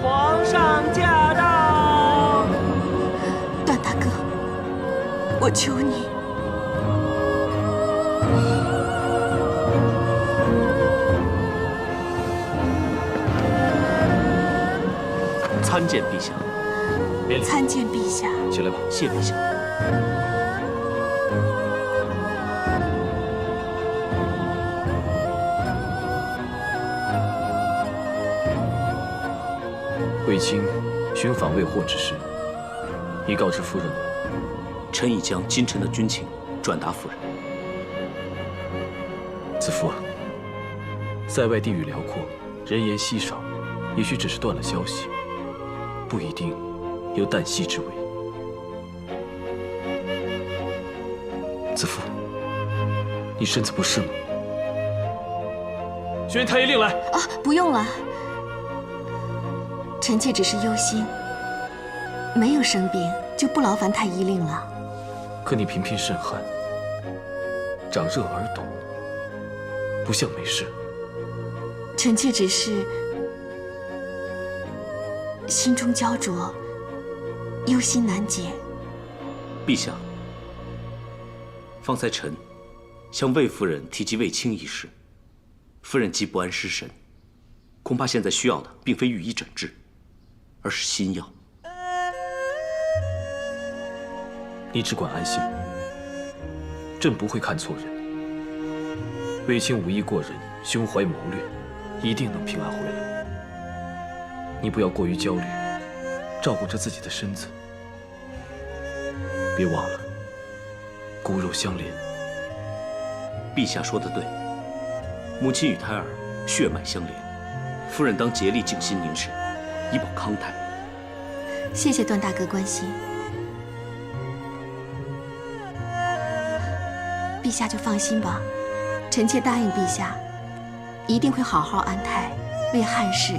皇上驾到！段大哥，我求你，参见陛下。参见陛下。起来吧。谢陛下。卫青寻访未获之事，已告知夫人吗？臣已将今晨的军情转达夫人。子夫啊，塞外地域辽阔，人烟稀少，也许只是断了消息，不一定有旦夕之危。子夫，你身子不适吗？宣太医令来。啊，不用了。臣妾只是忧心，没有生病，就不劳烦太医令了。可你频频渗汗，长热而抖，不像没事。臣妾只是心中焦灼，忧心难解。陛下，方才臣向魏夫人提及卫青一事，夫人既不安失神，恐怕现在需要的并非御医诊治，而是心药。你只管安心，朕不会看错人。卫青武艺过人，胸怀谋略，一定能平安回来。你不要过于焦虑，照顾着自己的身子。别忘了，骨肉相连。陛下说得对，母亲与胎儿血脉相连，夫人当竭力静心凝神，以保康泰。谢谢段大哥关心，陛下就放心吧，臣妾答应陛下，一定会好好安胎，为汉室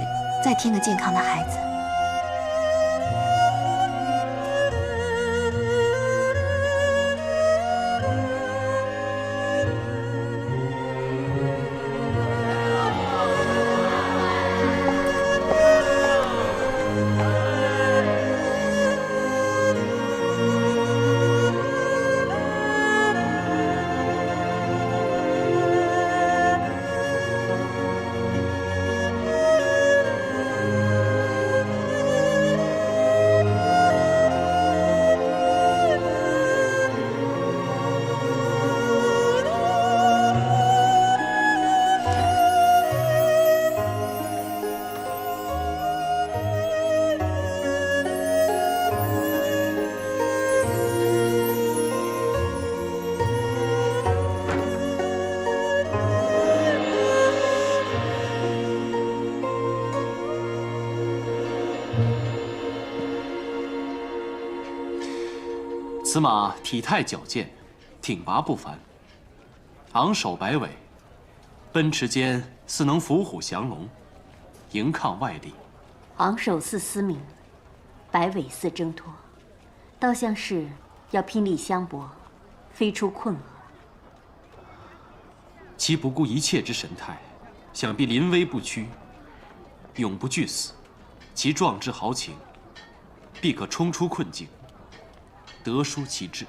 再添个健康的孩子。此马体态矫健，挺拔不凡，昂首摆尾，奔驰间似能伏虎降龙，迎抗外力。昂首似嘶鸣，摆尾似挣脱，倒像是要拼力相搏，飞出困厄。其不顾一切之神态，想必临危不屈，永不惧死。其壮志豪情，必可冲出困境，得抒其志。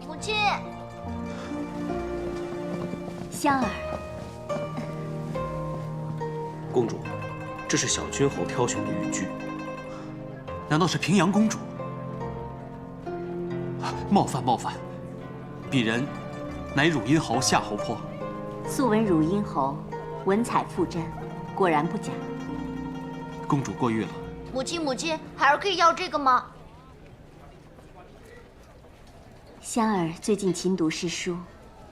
母亲，香儿，公主，这是小君侯挑选的玉具。难道是平阳公主？冒犯冒犯，鄙人乃汝阴侯夏侯颇。素闻汝阴侯文采富瞻，果然不假。公主过誉了。母亲，孩儿可以要这个吗？香儿最近勤读诗书，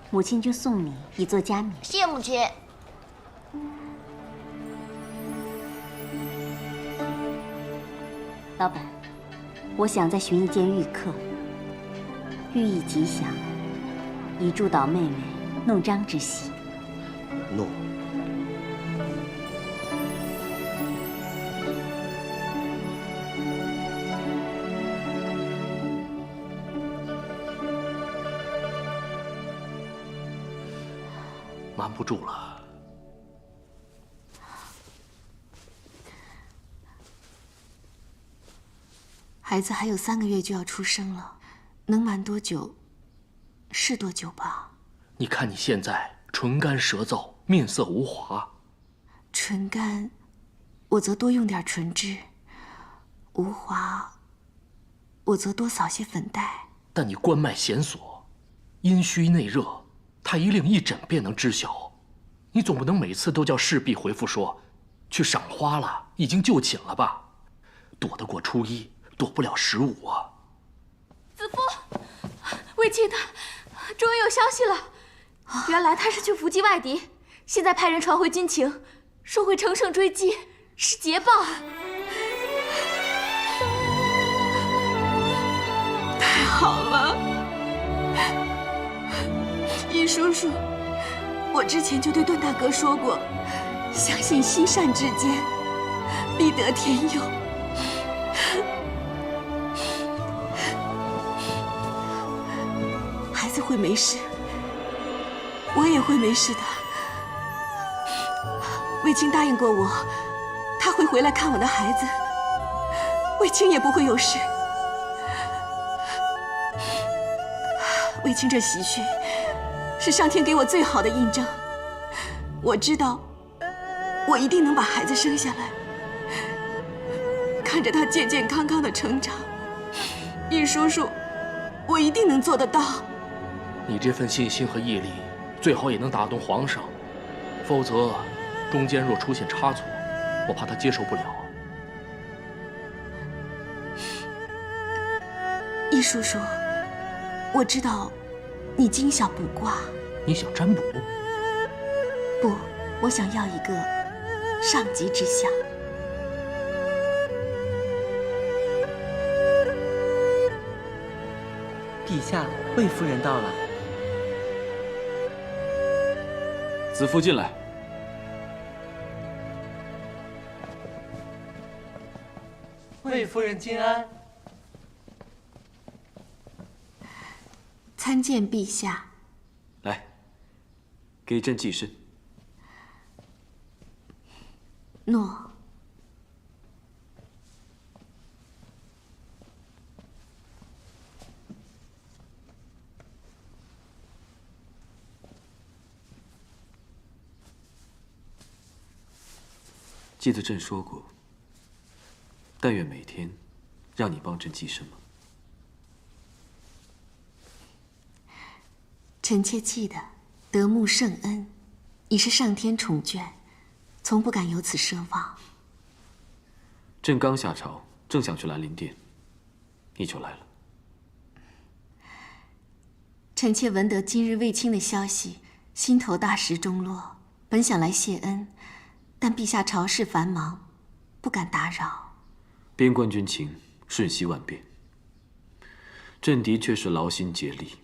母亲就送你以作嘉勉。谢母亲。老板，我想再寻一件玉刻，寓意吉祥，以祝祷妹妹弄璋之喜。诺。瞒不住了。孩子还有3个月就要出生了，能瞒多久是多久吧。你看你现在唇干舌燥，面色无华。唇干，我则多用点唇脂；无华，我则多扫些粉黛。但你关脉弦锁，阴虚内热，太医令一诊便能知晓。你总不能每次都叫侍婢回复说，去赏花了，已经就寝了吧？躲得过初1，躲不了15啊！子夫，卫青他终于有消息了，原来他是去伏击外敌，现在派人传回军情，说会乘胜追击，是捷报。太好了，易叔叔，我之前就对段大哥说过，相信心善之间，必得天佑。孩子会没事，我也会没事的。卫青答应过我，他会回来看我的孩子，卫青也不会有事。卫青这喜讯是上天给我最好的印证，我知道我一定能把孩子生下来，看着他健健康康的成长，易叔叔，我一定能做得到。你这份信心和毅力，最好也能打动皇上，否则中间若出现差错，我怕他接受不了。易叔叔，我知道你精晓卜卦。你想占卜？不，我想要一个上吉之相。陛下，魏夫人到了。子夫进来。魏夫人金安。参见陛下。来，给朕祭身。诺。记得朕说过，但愿每天让你帮朕祭身吗？臣妾记得，得慕圣恩，已是上天宠眷，从不敢有此奢望。朕刚下朝，正想去兰陵殿，你就来了。臣妾闻得今日卫青的消息，心头大石中落，本想来谢恩，但陛下朝事繁忙，不敢打扰。边关军情瞬息万变，朕的确是劳心竭力。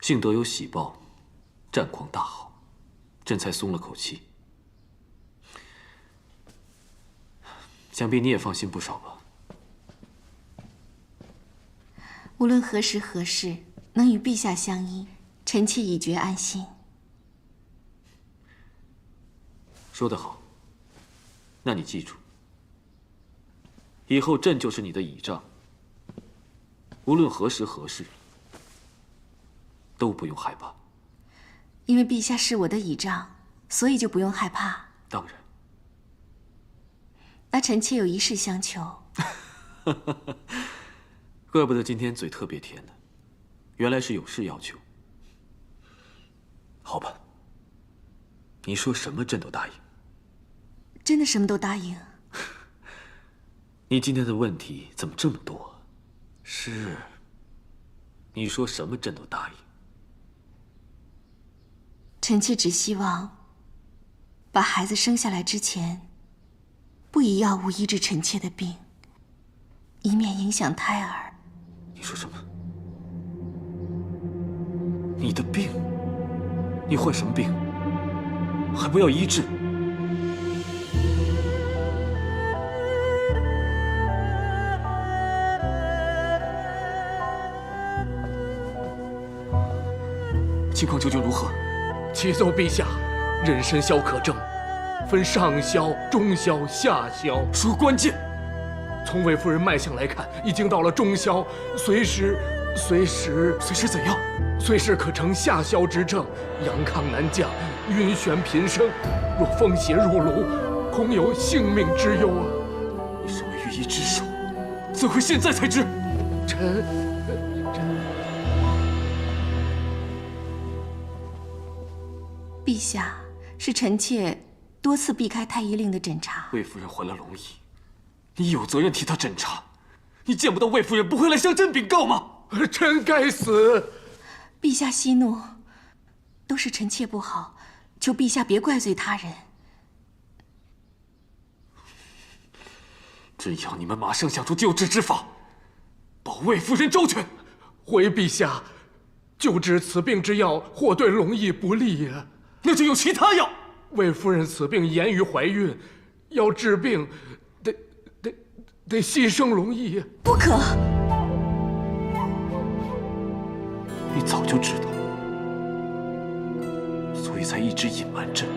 幸得有喜报，战况大好，朕才松了口气。想必你也放心不少吧？无论何时何事，能与陛下相依，臣妾已觉安心。说得好，那你记住，以后朕就是你的倚仗，无论何时何事，都不用害怕。因为陛下是我的倚仗，所以就不用害怕。当然。那臣妾有一事相求。怪不得今天嘴特别甜呢，原来是有事要求。好吧，你说什么朕都答应。真的什么都答应？你今天的问题怎么这么多？是，你说什么朕都答应。臣妾只希望，把孩子生下来之前，不以药物医治臣妾的病，以免影响胎儿。你说什么？你的病？你患什么病？还不要医治？情况究竟如何？启奏陛下，妊娠消渴症，分上消、中消、下消。说关键，从魏夫人脉象来看，已经到了中宵，随时怎样？随时可成下宵之症，阳亢难降，晕眩频生。若风邪入炉，恐有性命之忧啊！你身为御医之首，怎会现在才知？臣。陛下，是臣妾多次避开太医令的诊查。魏夫人患了龙缨，你有责任替她诊查。你见不到魏夫人，不会来向朕禀告吗？臣该死！陛下息怒，都是臣妾不好，求陛下别怪罪他人。朕要你们马上想出救治之法，保魏夫人周全。回陛下，救治此病之药或对龙缨不利呀。那就有其他药。魏夫人此病言于怀孕，要治病，得牺牲龙缨呀。不可！你早就知道，所以才一直隐瞒朕。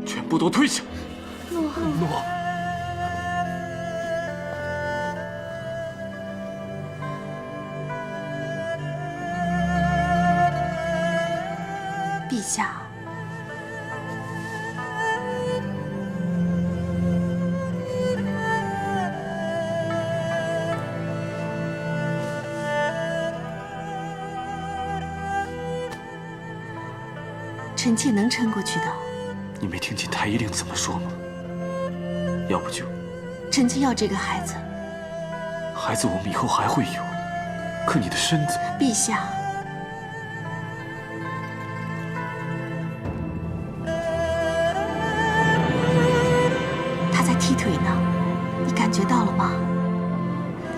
全部都退下！诺。陛下，臣妾能撑过去的。你没听见太医令怎么说吗？要不就……臣妾要这个孩子。孩子我们以后还会有，可你的身子……陛下。他在踢腿呢，你感觉到了吗？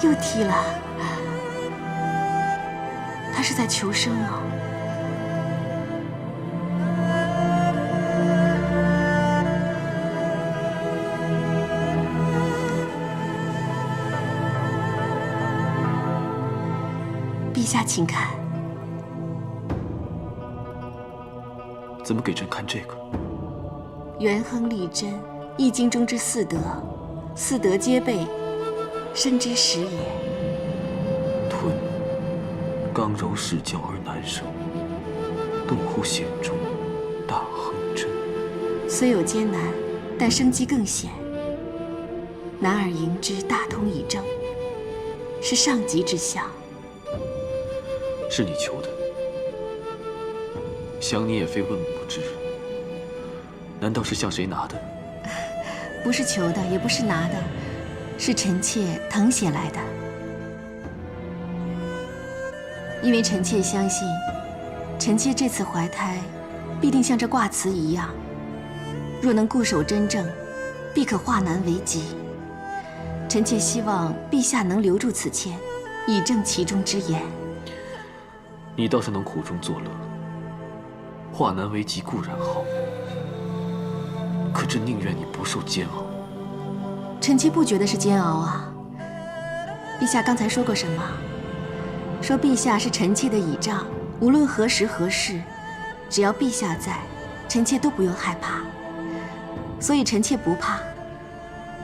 又踢了。他是在求生啊。陛下，请看。怎么给朕看这个？元亨利贞，《易经》中之四德，四德皆备，身之始也。吞，刚柔适教而难生；动乎险中，大亨真。虽有艰难，但生机更显。男儿迎之，大通以正，是上极之相。是你求的，想你也非问不知。难道是向谁拿的？不是求的，也不是拿的，是臣妾誊写来的。因为臣妾相信，臣妾这次怀胎，必定像这卦辞一样，若能固守真正，必可化难为吉。臣妾希望陛下能留住此签，以正其中之言。你倒是能苦中作乐，化难为吉固然好，可朕宁愿你不受煎熬。臣妾不觉得是煎熬啊。陛下刚才说过什么？说陛下是臣妾的倚仗，无论何时何事，只要陛下在，臣妾都不用害怕。所以臣妾不怕，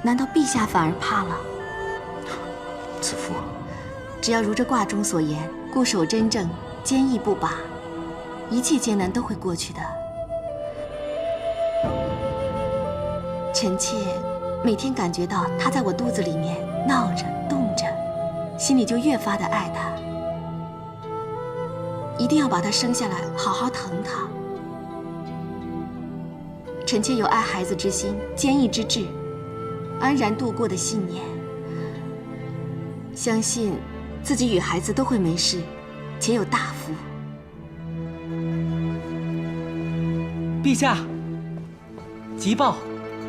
难道陛下反而怕了？子父，只要如这卦中所言，固守真正，坚毅不拔，一切艰难都会过去的。臣妾每天感觉到他在我肚子里面闹着动着，心里就越发的爱他，一定要把他生下来，好好疼他。臣妾有爱孩子之心，坚毅之志，安然度过的信念，相信自己与孩子都会没事，且有大福。陛下，急报！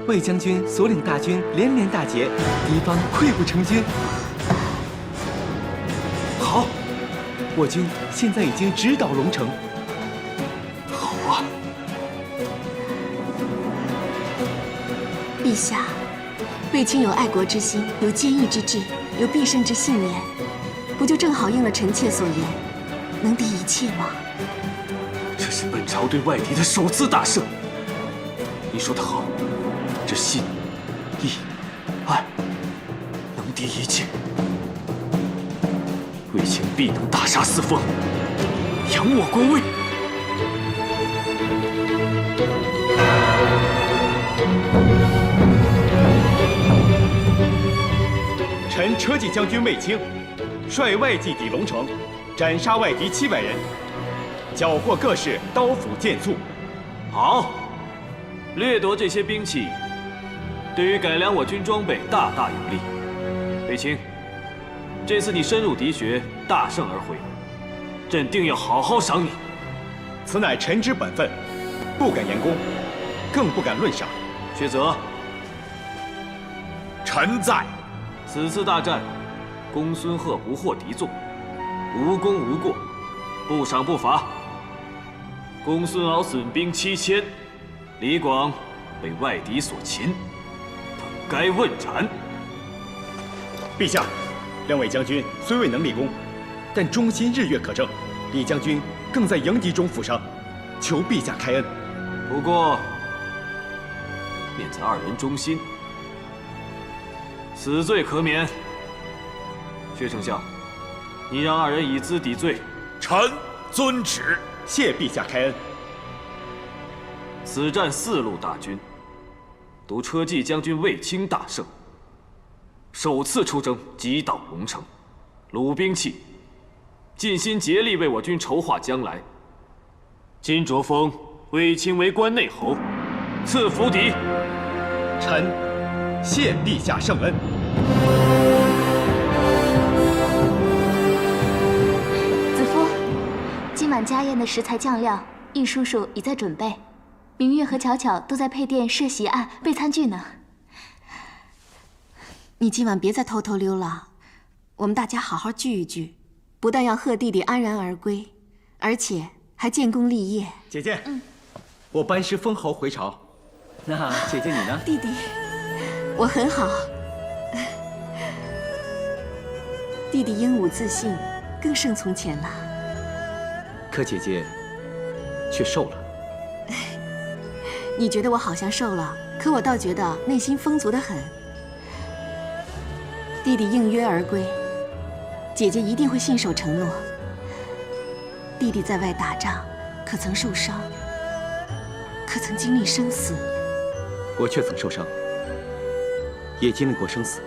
魏将军所领大军连连大捷，敌方溃不成军。好，我军现在已经直捣龙城。好啊！陛下，卫青有爱国之心，有坚毅之志，有毕生之信念，不就正好应了臣妾所言，能敌一切吗？这是本朝对外敌的首次大胜。你你说得好，这信、义、爱能敌一切，卫青必能大杀四方，扬我国威。臣车骑将军卫青，率外骑抵龙城，斩杀外敌700人，缴获各式刀斧剑簇。好，掠夺这些兵器，对于改良我军装备大大有利。卫青，这次你深入敌穴，大胜而回，朕定要好好赏你。此乃臣之本分，不敢言功，更不敢论赏。薛泽，臣在。此次大战，公孙贺不获敌众，无功无过，不赏不罚。公孙敖损兵7000，李广被外敌所擒，本该问斩。陛下，两位将军虽未能立功，但忠心日月可证。李将军更在迎敌中负伤，求陛下开恩。不过，念在二人忠心，死罪可免。薛丞相，你让二人以资抵罪。臣遵旨。谢陛下开恩。此战4路大军，独车骑将军卫青大胜，首次出征击倒龙城，掳兵器，尽心竭力为我军筹划将来。今着封卫青为关内侯，赐府邸。臣谢陛下圣恩。子夫，今晚家宴的食材酱料，易叔叔已在准备。明月和巧巧都在配殿设席案备餐具呢。你今晚别再偷偷溜了，我们大家好好聚一聚，不但要贺弟弟安然而归，而且还建功立业。姐姐，我班师封侯回朝，那姐姐你呢？弟弟，我很好。弟弟英武自信，更胜从前了。可姐姐却瘦了。你觉得我好像瘦了，可我倒觉得内心丰足得很。弟弟应约而归，姐姐一定会信守承诺。弟弟在外打仗，可曾受伤？可曾经历生死？我却曾受伤，也经历过生死。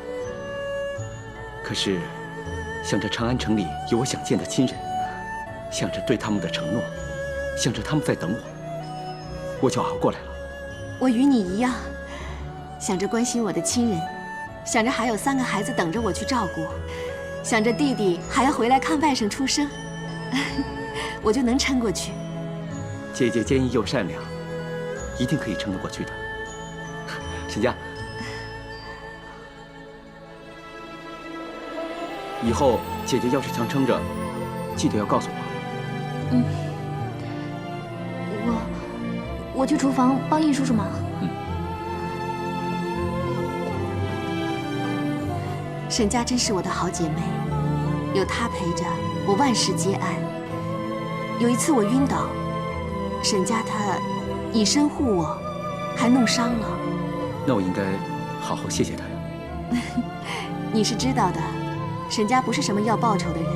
可是，想着长安城里有我想见的亲人，想着对他们的承诺，想着他们在等我就熬过来了。我与你一样，想着关心我的亲人，想着还有3个孩子等着我去照顾，想着弟弟还要回来看外甥出生，我就能撑过去。姐姐坚毅又善良，一定可以撑得过去的。沈家，以后姐姐要是强撑着，记得要告诉我。我去厨房帮易叔叔忙。沈家真是我的好姐妹，有她陪着，我万事皆安。有一次我晕倒，沈家她以身护我，还弄伤了。那我应该好好谢谢她呀。你是知道的，沈家不是什么要报仇的人。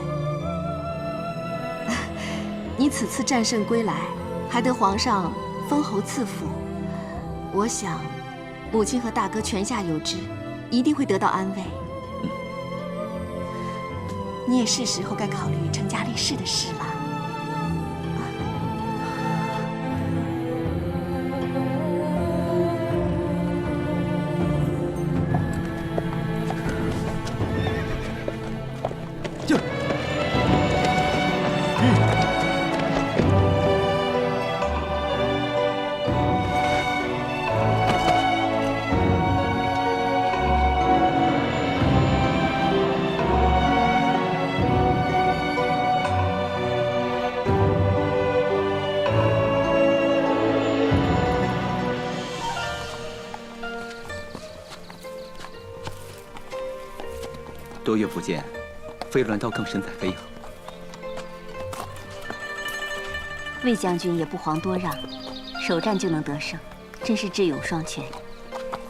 你此次战胜归来，还得皇上封侯赐府，我想，母亲和大哥泉下有知，一定会得到安慰。你也是时候该考虑成家立室的事了。多月不见，飞鸾刀更神采飞扬。魏将军也不遑多让，首战就能得胜，真是智勇双全。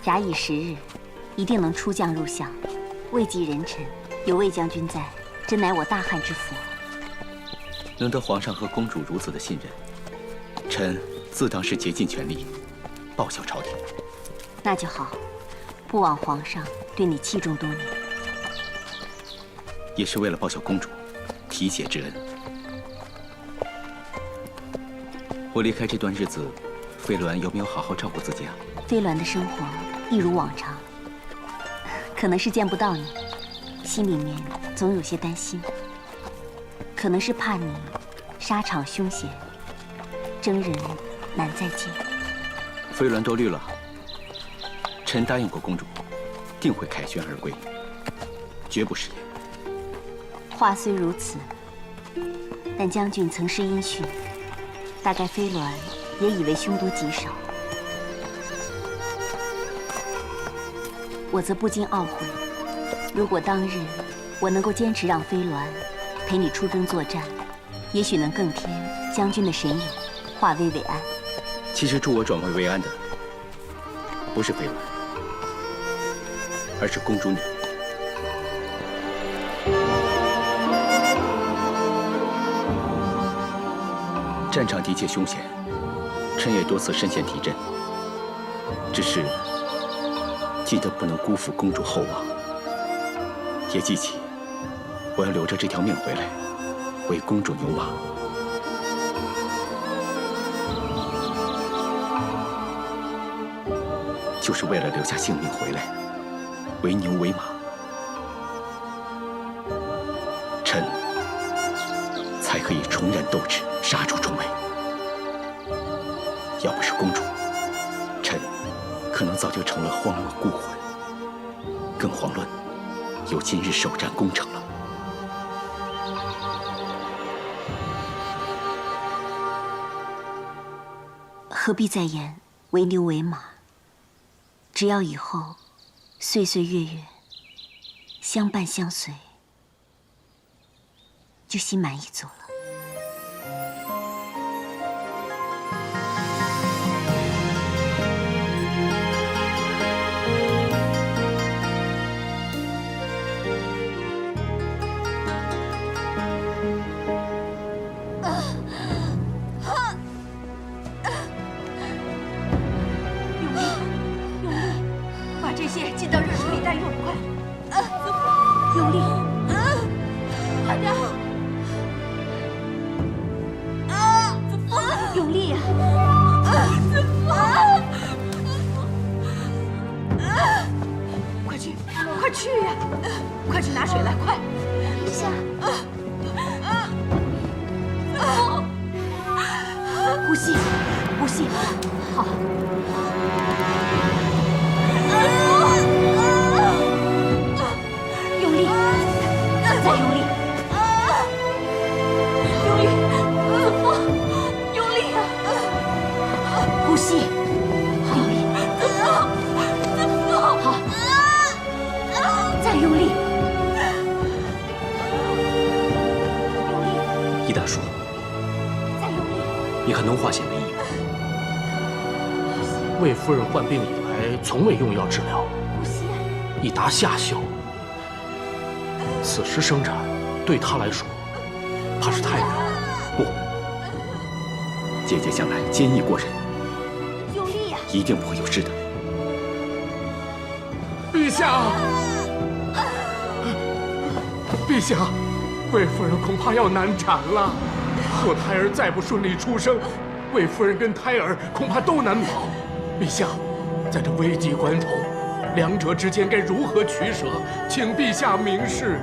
假以时日，一定能出将入相，位极人臣。有魏将军在，真乃我大汉之福。能得皇上和公主如此的信任，臣自当是竭尽全力报效朝廷。那就好，不枉皇上对你器重多年，也是为了报效公主提携之恩。我离开这段日子，飞鸾有没有好好照顾自己啊？飞鸾的生活一如往常，可能是见不到你，心里面总有些担心。可能是怕你沙场凶险，征人难再见。飞鸾多虑了，臣答应过公主，定会凯旋而归，绝不食言。话虽如此，但将军曾施音讯，大概飞鸾也以为凶多吉少。我则不禁懊悔，如果当日我能够坚持让飞鸾陪你出征作战，也许能更添将军的神勇，化危为安。其实助我转危为安的，不是飞鸾，而是公主你。战场的确凶险，臣也多次身陷敌阵，只是记得不能辜负公主厚望，也记起我要留着这条命回来，为公主牛马。就是为了留下性命回来，为牛为马，臣才可以重燃斗志，杀出重围。要不是公主，臣可能早就成了荒漠孤魂，更遑论有今日首战功成了。何必再言为牛为马？只要以后岁岁月月相伴相随，就心满意足了。进到热水里待用，快！用力！快点！用力呀！快去，快去呀！快去拿水来，快！陛下，呼吸，呼吸，好。用力，再用力，用力，用力啊！呼吸，用力，好，再用力。易大叔，再用力。你看农化县为宜。魏夫人患病以来，从未用药治疗，已达下效。此时生产，对她来说，怕是太难。不，姐姐向来坚毅过人，用力呀！一定不会有事的。陛下，陛下，魏夫人恐怕要难产了。若胎儿再不顺利出生，魏夫人跟胎儿恐怕都难保。陛下，在这危急关头，两者之间该如何取舍？请陛下明示。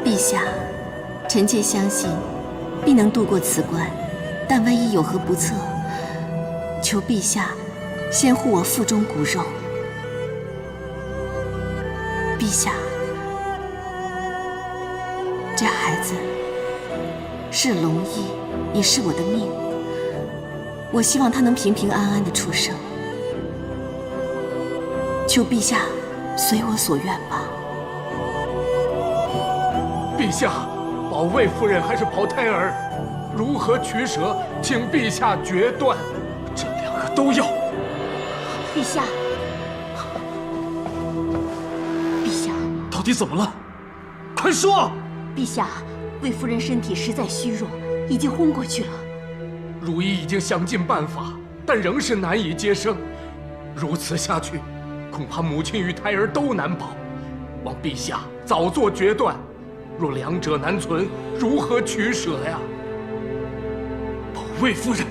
陛下，臣妾相信必能度过此关，但万一有何不测，求陛下先护我腹中骨肉。陛下，这孩子是龙翼，也是我的命。我希望他能平平安安的出生，求陛下随我所愿吧。陛下，保魏夫人还是保胎儿，如何取舍，请陛下决断。这都要。陛下，陛下，到底怎么了？快说！陛下，魏夫人身体实在虚弱，已经昏过去了。如懿已经想尽办法，但仍是难以接生。如此下去，恐怕母亲与胎儿都难保。望陛下早做决断。若两者难存，如何取舍呀？保魏夫人。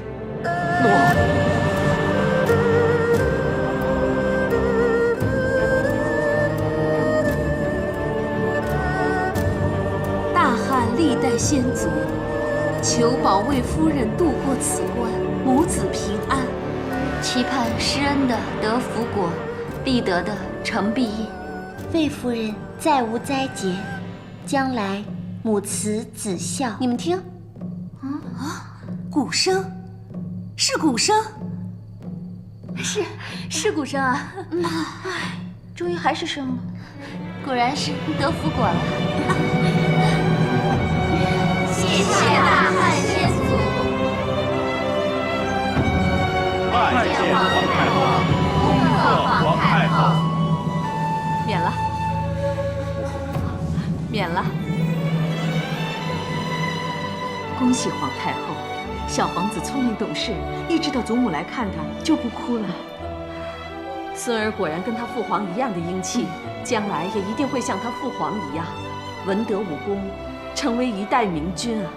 大汉历代先祖，求保魏夫人渡过此关，母子平安。期盼施恩的得福果，必得的成必业。魏夫人再无灾劫，将来母慈子孝。你们听，鼓声，是鼓声，是鼓声啊！终于还是生了，果然是得福果了。谢谢大汉先祖，拜见皇太后，恭贺皇太后。免了，免了。恭喜皇太后，小皇子聪明懂事，一知道祖母来看他就不哭了。孙儿果然跟他父皇一样的英气，将来也一定会像他父皇一样，文德武功，成为一代明君啊！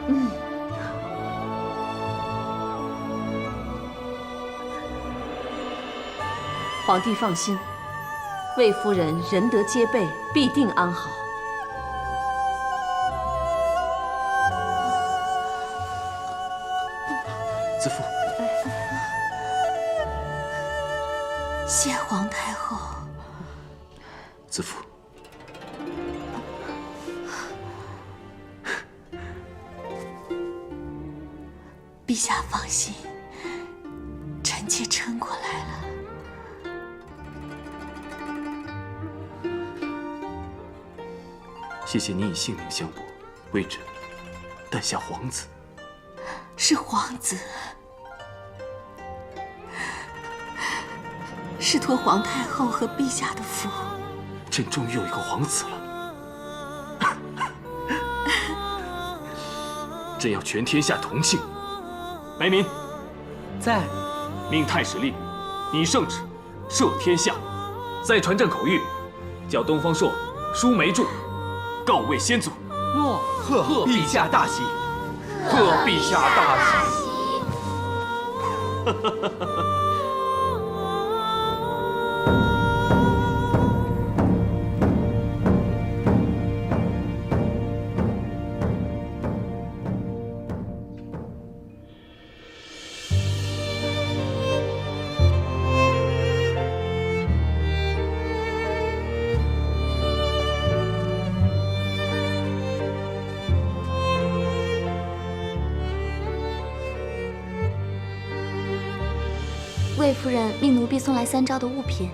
皇帝放心，魏夫人仁德皆备，必定安好。子父，谢皇太后。子父，陛下放心，臣妾撑过来了。谢谢你以性命相搏，为朕诞下皇子。是皇子，是托皇太后和陛下的福。朕终于有一个皇子了。朕要全天下同庆。白民，在。命太史令拟圣旨，赦天下。再传朕口谕，叫东方朔书梅柱，告慰先祖。诺，贺陛下大喜。贺陛下大喜！魏夫人命奴婢送来3招的物品。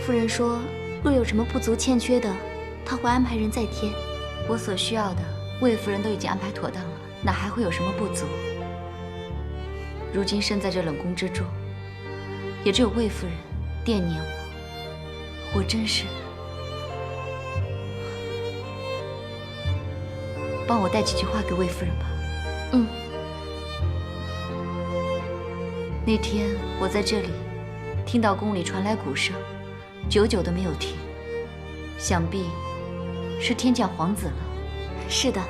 夫人说，若有什么不足欠缺的，她会安排人再添。我所需要的，魏夫人都已经安排妥当了，哪还会有什么不足？如今身在这冷宫之中，也只有魏夫人惦念我，我真是……帮我带几句话给魏夫人吧。那天我在这里，听到宫里传来鼓声，久久都没有停，想必是天降皇子了。是的，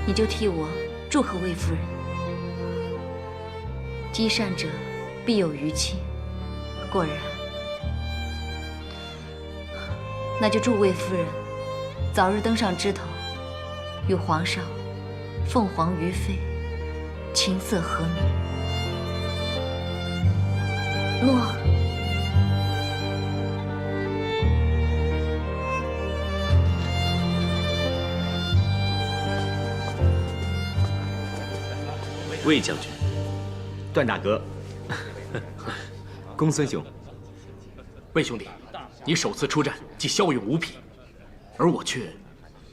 你就替我祝贺魏夫人。积善者必有余庆，果然，那就祝魏夫人早日登上枝头，与皇上凤凰于飞，琴瑟和鸣。诺。魏将军，段大哥，公孙兄，魏兄弟，你首次出战即骁勇无匹，而我却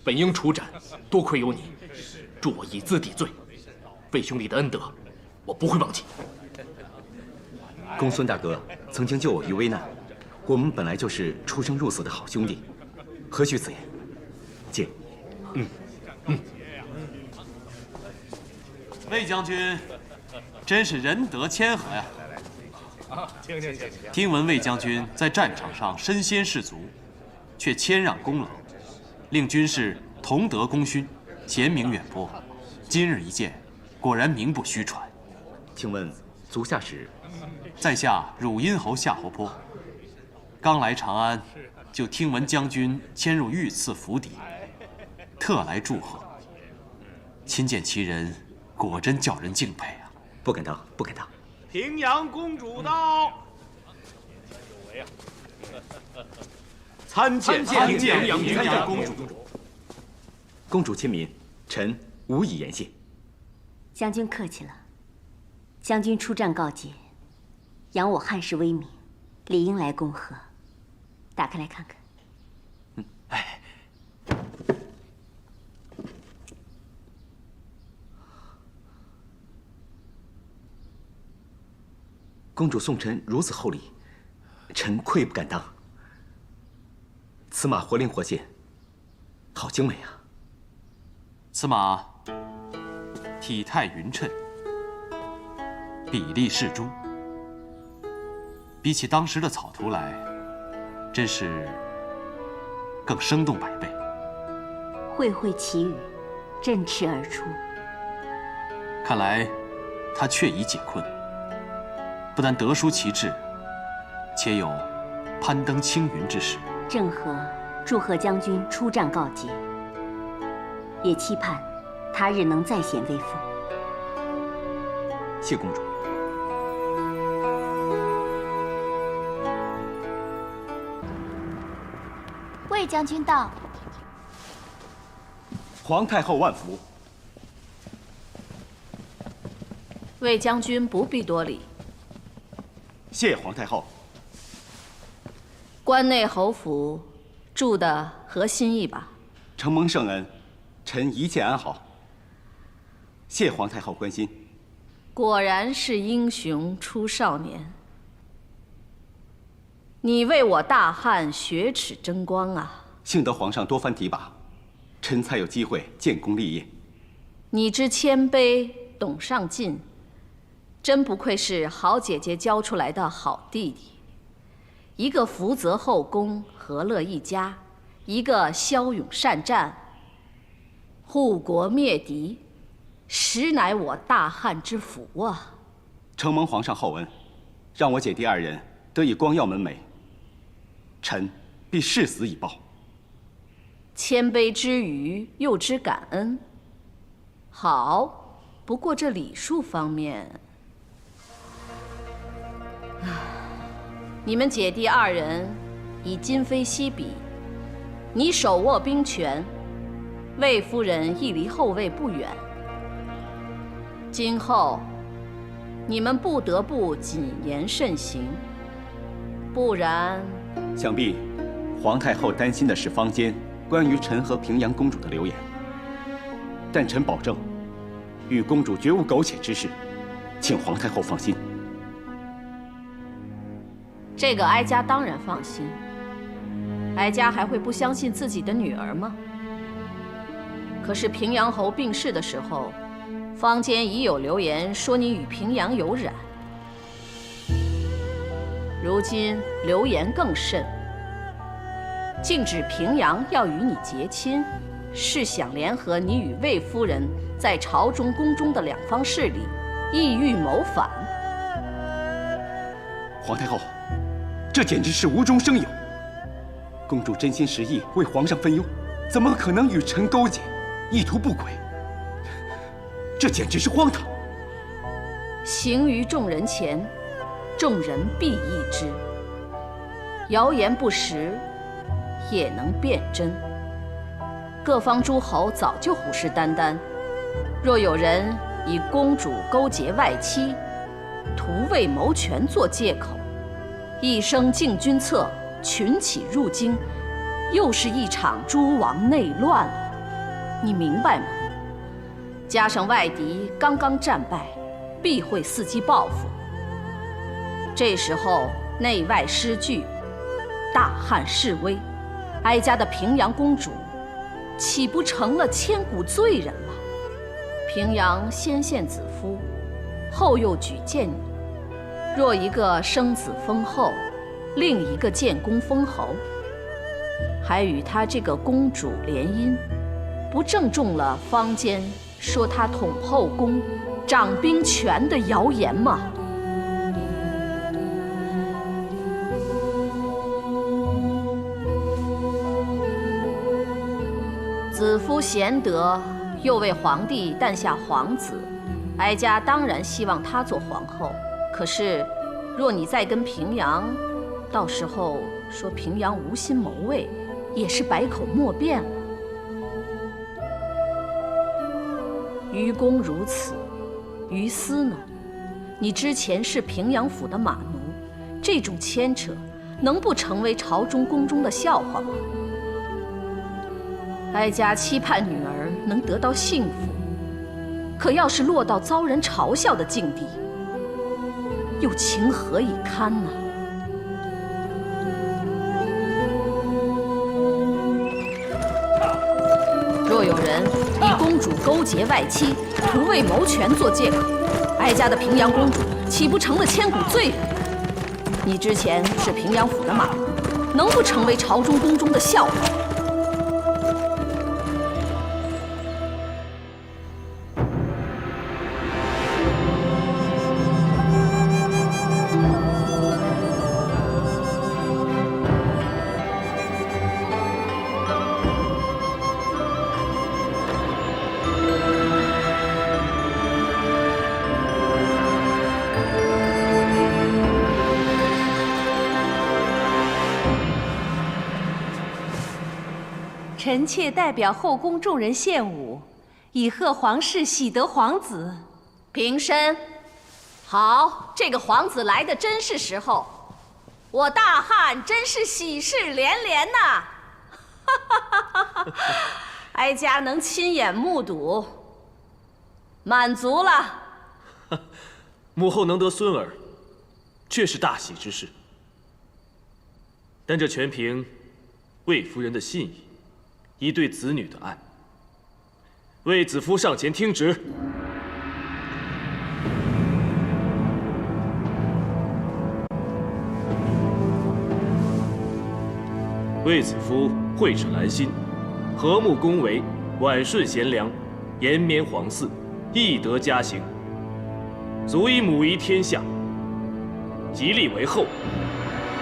本应出战，多亏有你，助我以资抵罪。魏兄弟的恩德，我不会忘记。公孙大哥曾经救我于危难，我们本来就是出生入死的好兄弟，何须此言？请。魏将军，真是仁德谦和呀！听闻魏将军在战场上身先士卒，却谦让功劳，令军士同得功勋，贤名远播。今日一见，果然名不虚传。请问足下使？在下汝阴侯夏侯坡，刚来长安，就听闻将军迁入御赐府邸，特来祝贺。亲见其人，果真叫人敬佩啊！不敢当，不敢当。平阳公主到。参见平阳公主。公主亲民，臣无以言谢。将军客气了。将军出战告捷，扬我汉室威名，理应来恭贺。打开来看看。公主送臣如此厚礼，臣愧不敢当。此马活灵活现，好精美啊！此马体态匀称，比例适中，比起当时的草图来，真是更生动百倍。慧慧奇语，振翅而出。看来他确已解困。不但德书其志，且有攀登青云之势。正合祝贺将军出战告捷，也期盼他日能再显威风。谢公主。魏将军到。皇太后万福。魏将军不必多礼。谢皇太后。关内侯府住的合心意吧？承蒙圣恩，臣一切安好。谢皇太后关心。果然是英雄出少年。你为我大汉雪耻争光啊！幸得皇上多番提拔，臣才有机会建功立业。你之谦卑，懂上进。真不愧是好姐姐教出来的好弟弟，一个福泽后宫，和乐一家；一个骁勇善战，护国灭敌，实乃我大汉之福啊！承蒙皇上厚恩，让我姐弟二人得以光耀门楣，臣必誓死以报。谦卑之余又知感恩，好。不过这礼数方面，你们姐弟二人已今非昔比，你手握兵权，魏夫人亦离后位不远。今后你们不得不谨言慎行，不然……想必皇太后担心的是坊间关于臣和平阳公主的流言，但臣保证，与公主绝无苟且之事，请皇太后放心。这个哀家当然放心。哀家还会不相信自己的女儿吗？可是平阳侯病逝的时候，坊间已有流言说你与平阳有染。如今流言更甚，竟指平阳要与你结亲，是想联合你与魏夫人在朝中宫中的两方势力，意欲谋反。皇太后，这简直是无中生有。公主真心实意为皇上分忧，怎么可能与臣勾结，意图不轨？这简直是荒唐！行于众人前，众人必议之。谣言不实，也能辨真。各方诸侯早就虎视眈眈，若有人以公主勾结外戚，图为谋权做借口，一生进军侧，群起入京，又是一场诸王内乱了。你明白吗？加上外敌刚刚战败，必会伺机报复。这时候内外失据，大旱示威，哀家的平阳公主岂不成了千古罪人了？平阳先献子夫，后又举荐女，若一个生子封后，另一个建功封侯，还与他这个公主联姻，不正中了坊间说他统后宫、掌兵权的谣言吗？子夫贤德，又为皇帝诞下皇子，哀家当然希望他做皇后。可是，若你再跟平阳，到时候说平阳无心谋位，也是百口莫辩了。于公如此，于私呢？你之前是平阳府的马奴，这种牵扯，能不成为朝中宫中的笑话吗？哀家期盼女儿能得到幸福，可要是落到遭人嘲笑的境地，又情何以堪呢？若有人以公主勾结外戚、图为谋权做借口，哀家的平阳公主岂不成了千古罪人？你之前是平阳府的马奴，能不成为朝中宫中的笑话？臣妾代表后宫众人献舞，以贺皇室喜得皇子。平身。好，这个皇子来的真是时候，我大汉真是喜事连连呐！哀家能亲眼目睹，满足了。母后能得孙儿，却是大喜之事。但这全凭魏夫人的信义，一对子女的爱。魏子夫上前听旨。魏子夫慧齿兰心，和睦恭维，婉顺贤良，延绵皇嗣，懿德嘉行，足以母仪天下。即立为后，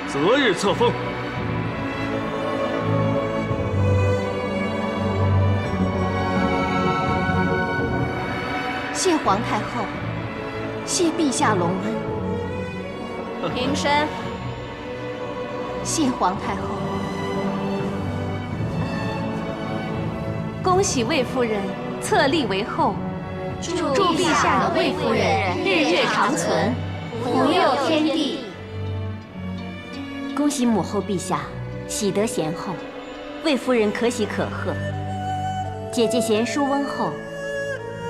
择日册封。谢皇太后，谢陛下隆恩。平身。谢皇太后。恭喜魏夫人册立为后，祝陛下和魏夫人日月长存，福佑天地。恭喜母后陛下喜得贤后，魏夫人可喜可贺。姐姐贤淑温厚，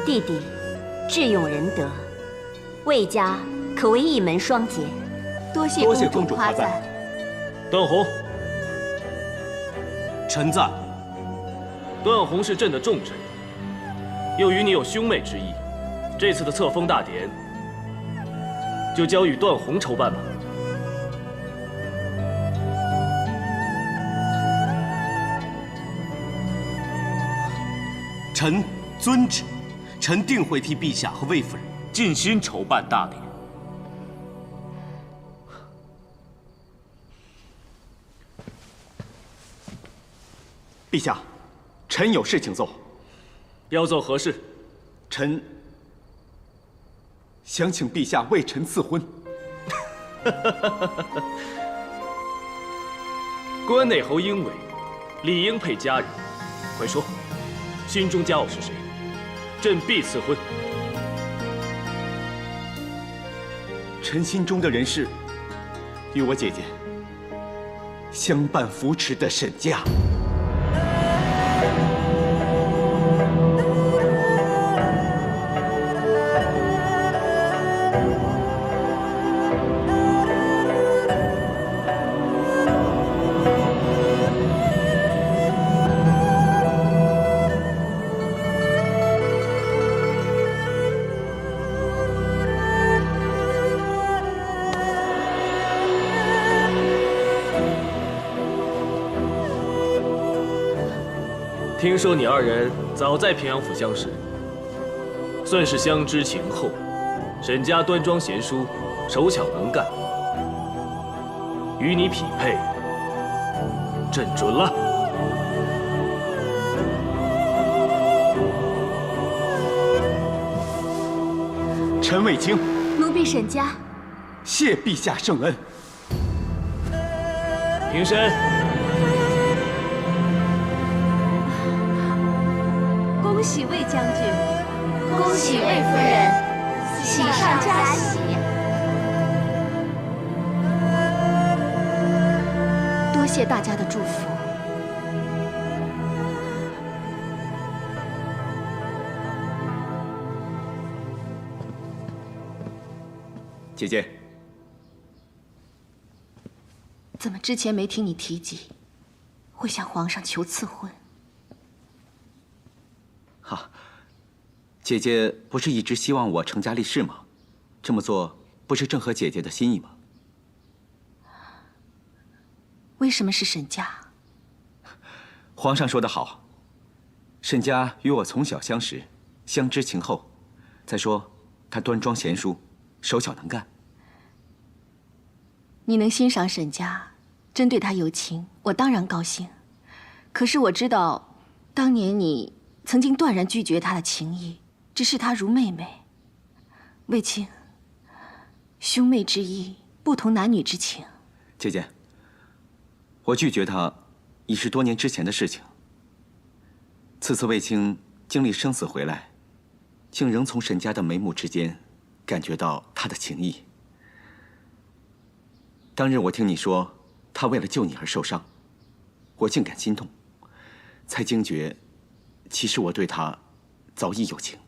弟弟智勇仁德，魏家可谓一门双杰。多谢公主夸赞。段宏，臣在。段宏是朕的重臣，又与你有兄妹之谊，这次的册封大典就交与段宏筹办吧。臣遵旨，臣定会替陛下和魏夫人尽心筹办大典。陛下，臣有事请奏。要奏何事？臣想请陛下为臣赐婚。关内侯英伟，理应配佳人。快说，心中佳偶是谁？朕必赐婚。臣心中的人是与我姐姐相伴扶持的沈家。听说你二人早在平阳府相识，算是相知情厚。沈家端庄贤淑，手巧能干，与你匹配，朕准了。陈卫青，奴婢沈家，谢陛下圣恩。平身。恭喜魏将军，恭喜魏夫人。 喜上加喜，多谢大家的祝福。姐姐，怎么之前没听你提及会向皇上求赐婚？哈。 姐姐不是一直希望我成家立室吗？这么做不是正合姐姐的心意吗？为什么是沈家？皇上说得好，沈家与我从小相识，相知情厚。再说她端庄贤淑，手巧能干。你能欣赏沈家，真对她有情，我当然高兴。可是我知道，当年你曾经断然拒绝她的情意。 只视她如妹妹，卫青，兄妹之义不同男女之情。姐姐，我拒绝她，已是多年之前的事情。此次卫青经历生死回来，竟仍从沈家的眉目之间感觉到她的情谊。当日我听你说她为了救你而受伤，我竟感心痛，才惊觉，其实我对她早已有情。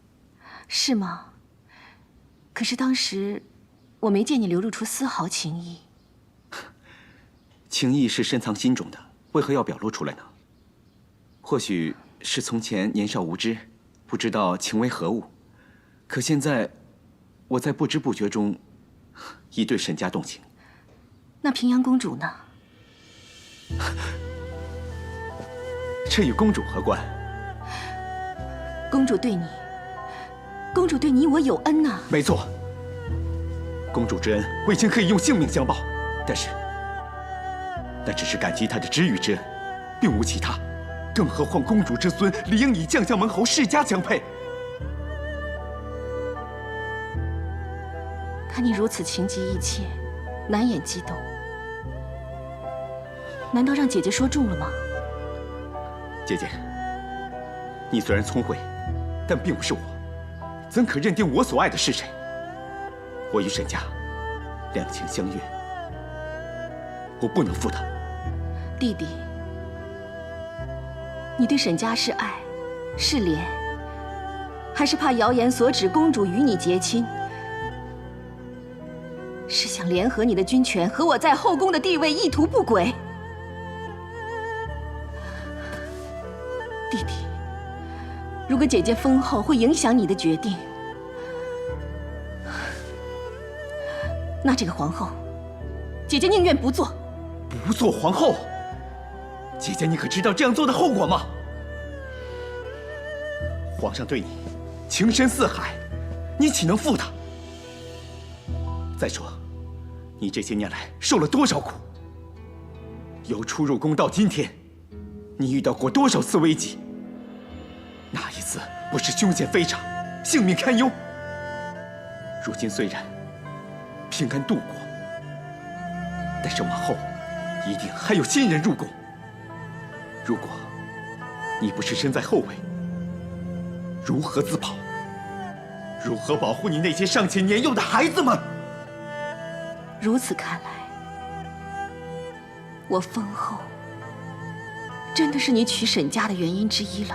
是吗？可是当时我没见你流露出丝毫情意。情意是深藏心中的，为何要表露出来呢？或许是从前年少无知，不知道情为何物。可现在，我在不知不觉中，已对沈家动情。那平阳公主呢？这与公主何关？公主对你我有恩呐。没错，公主之恩，卫青可以用性命相报，但是，那只是感激她的知遇之恩，并无其他。更何况公主之孙理应以将相门侯世家相配。看你如此情急意切，难掩激动，难道让姐姐说中了吗？姐姐，你虽然聪慧，但并不是我。 怎可认定我所爱的是谁？我与沈家两情相悦，我不能负他。弟弟，你对沈家是爱，是怜，还是怕谣言所指公主与你结亲？是想联合你的军权和我在后宫的地位一图不轨？弟弟。 如果姐姐封后会影响你的决定，那这个皇后，姐姐宁愿不做。不做皇后？姐姐，你可知道这样做的后果吗？皇上对你情深似海，你岂能负他？再说，你这些年来受了多少苦？由初入宫到今天，你遇到过多少次危机？ 哪一次不是凶险非常，性命堪忧？如今虽然平安度过，但是往后一定还有新人入宫。如果你不是身在后位，如何自保？如何保护你那些尚且年幼的孩子们？如此看来，我封后真的是你娶沈家的原因之一了。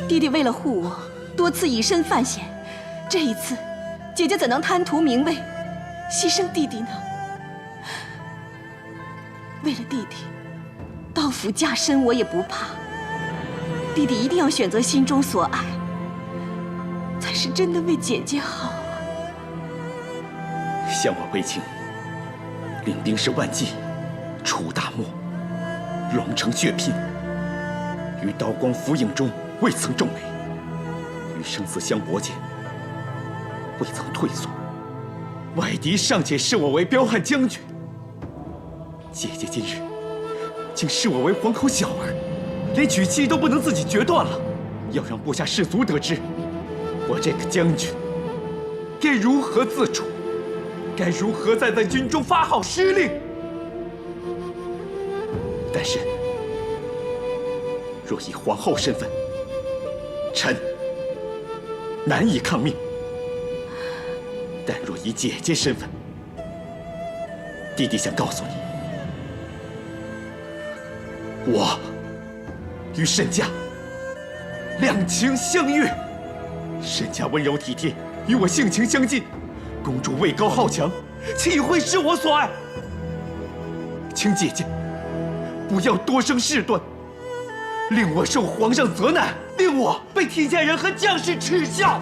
弟弟为了护我，多次以身犯险。这一次，姐姐怎能贪图名位，牺牲弟弟呢？为了弟弟，刀斧加身我也不怕。弟弟一定要选择心中所爱，才是真的为姐姐好啊！向我卫青，领兵士万骑，除大漠，龙城血拼，于刀光斧影中未曾皱眉，于生死相搏间未曾退缩。外敌尚且视我为彪悍将军，姐姐今日竟视我为皇口小儿，连娶妻都不能自己决断了，要让部下士卒得知，我这个将军该如何自处，该如何在军中发号施令。但是，若以皇后身份，臣难以抗命；但若以姐姐身份，弟弟想告诉你，我与沈家两情相悦，沈家温柔体贴，与我性情相近，公主位高好强，岂会是我所爱？请姐姐不要多生事端，令我受皇上责难，令我被天下人和将士耻笑。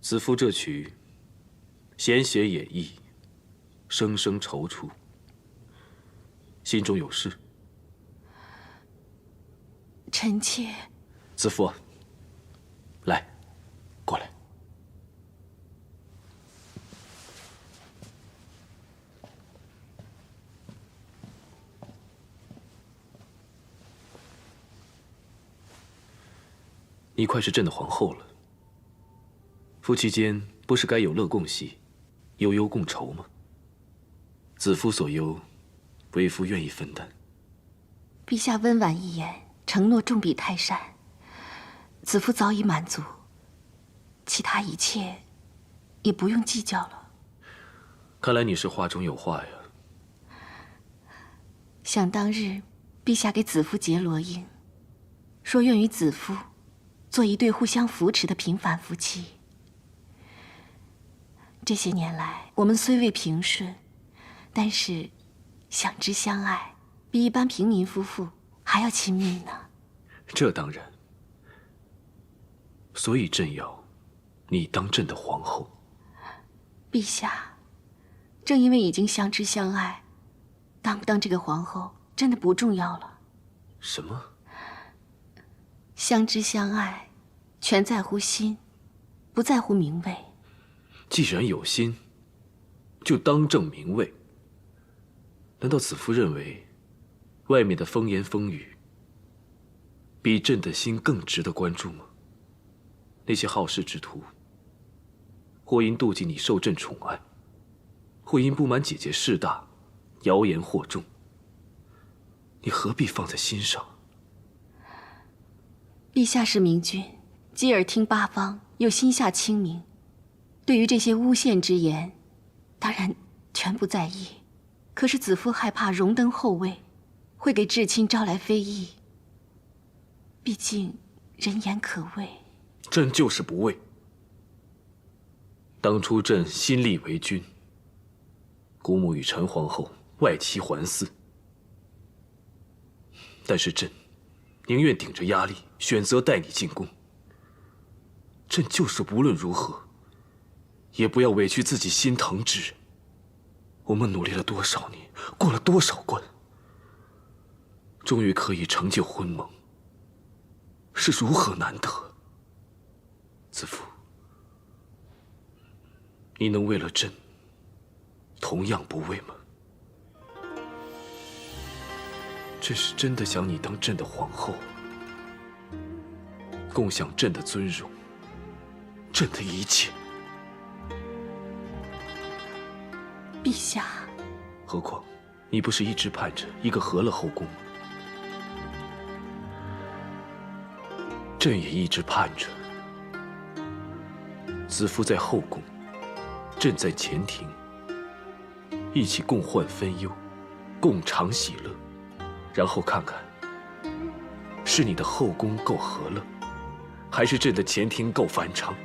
子夫这曲闲写演绎，声声踌躇，心中有事。臣妾。子夫，来，过来。你快是朕的皇后了。夫妻间不是该有乐共喜，忧忧共愁吗？子夫所忧，为夫愿意分担。陛下温婉一言，承诺重比泰山，子夫早已满足，其他一切也不用计较了。看来你是话中有话呀。想当日，陛下给子夫结罗印，说愿与子夫做一对互相扶持的平凡夫妻。这些年来，我们虽未平顺，但是相知相爱，比一般平民夫妇还要亲密呢。这当然。所以朕要你当朕的皇后。陛下，正因为已经相知相爱，当不当这个皇后真的不重要了。什么？相知相爱，全在乎心，不在乎名位。既然有心，就当正名位。难道子夫认为，外面的风言风语，比朕的心更值得关注吗？那些好事之徒，或因妒忌你受朕宠爱，或因不满姐姐势大，谣言惑众，你何必放在心上？陛下是明君，既耳听八方，又心下清明。对于这些诬陷之言，当然全不在意。可是子夫害怕荣登后位，会给至亲招来非议。毕竟人言可畏。朕就是不畏。当初朕新立为君，姑母与陈皇后外戚环伺，但是朕宁愿顶着压力选择带你进宫。朕就是无论如何也不要委屈自己心疼之人。我们努力了多少年，过了多少关，终于可以成就婚盟，是如何难得。子父，你能为了朕同样不为吗？朕是真的想你当朕的皇后，共享朕的尊荣，朕的一切。陛下，何况你不是一直盼着一个和乐后宫吗？朕也一直盼着，子夫在后宫，朕在前庭，一起共患分忧，共尝喜乐，然后看看，是你的后宫够和乐，还是朕的前庭够繁昌？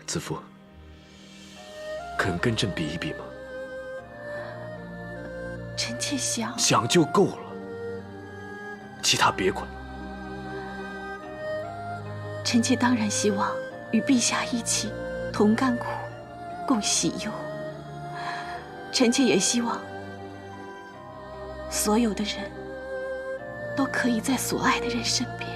子夫，肯跟朕比一比吗？臣妾想，想就够了，其他别管。臣妾当然希望与陛下一起同甘苦，共喜忧。臣妾也希望所有的人都可以在所爱的人身边。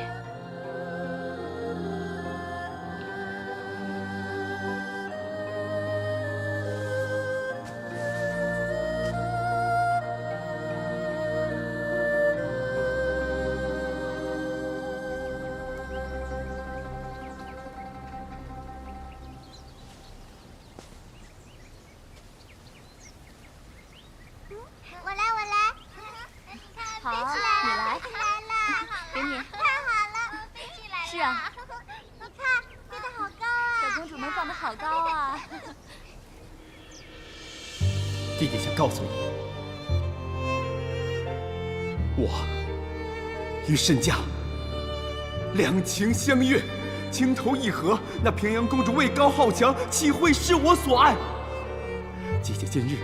弟弟想告诉你，我与慎驾两情相悦，情投意合，那平阳公主位高好强，岂会是我所爱？姐姐今日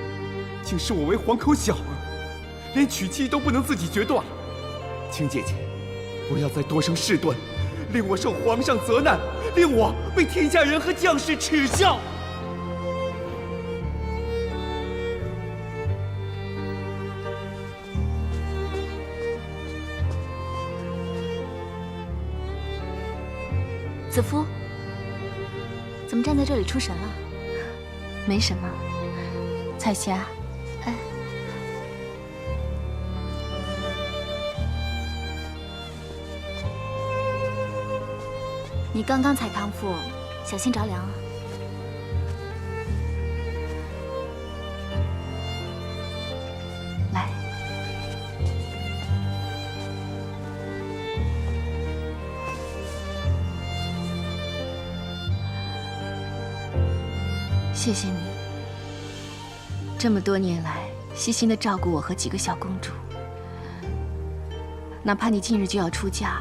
竟视我为皇口小儿，连娶妻都不能自己决断。请姐姐不要再多生事端，令我受皇上责难，令我被天下人和将士耻笑。子夫，怎么站在这里出神了？没什么，彩霞。哎，你刚刚才康复，小心着凉啊。来。谢谢你，这么多年来细心的照顾我和几个小公主。哪怕你近日就要出嫁，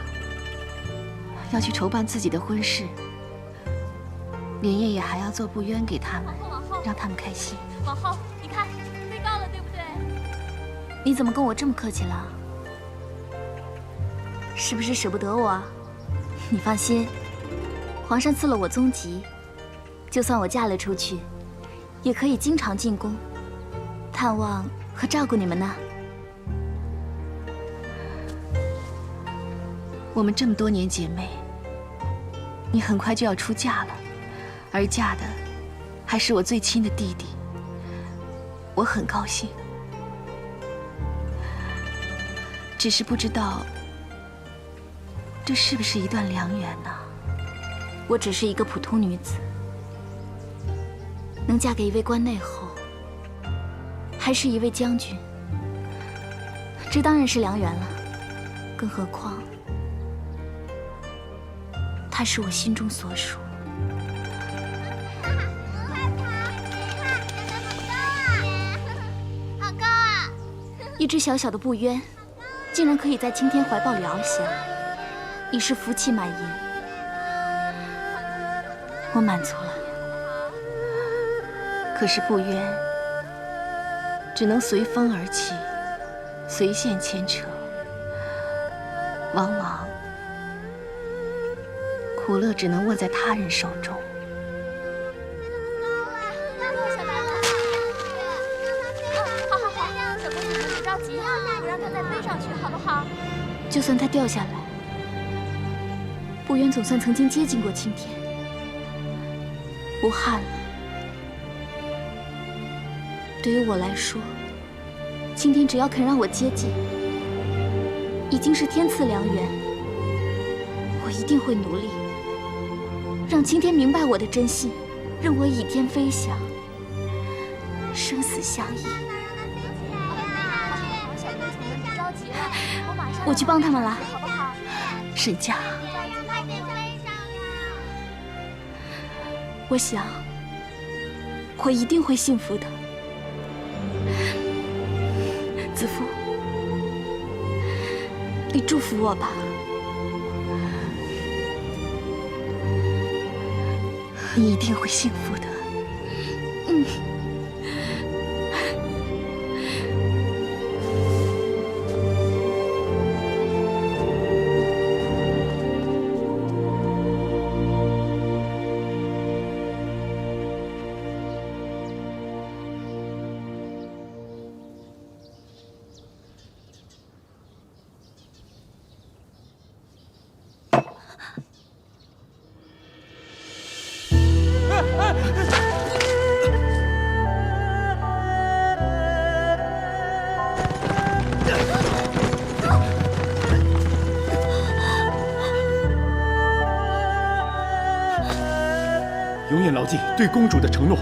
要去筹办自己的婚事，连夜也还要做布鸢给他们，让他们开心。往后，你看，飞高了，对不对？你怎么跟我这么客气了？是不是舍不得我啊？你放心，皇上赐了我宗籍，就算我嫁了出去，也可以经常进宫，探望和照顾你们呢。我们这么多年姐妹，你很快就要出嫁了，而嫁的还是我最亲的弟弟，我很高兴。只是不知道，这是不是一段良缘呢？我只是一个普通女子，能嫁给一位关内侯，还是一位将军，这当然是良缘了。更何况，他是我心中所属。好高啊！一只小小的布鸢，竟然可以在青天怀抱翱翔，已是福气满盈。我满足了。可是布鸢只能随风而起，随线牵扯，往往苦乐只能握在他人手中。就算它掉下来，不远总算曾经接近过青天，无憾了。对于我来说，青天只要肯让我接近，已经是天赐良缘。我一定会努力，让青天明白我的真心，任我倚天飞翔，生死相依。我去帮他们了，沈家。我想，我一定会幸福的。子夫，你祝福我吧。你一定会幸福的。永远牢记对公主的承诺，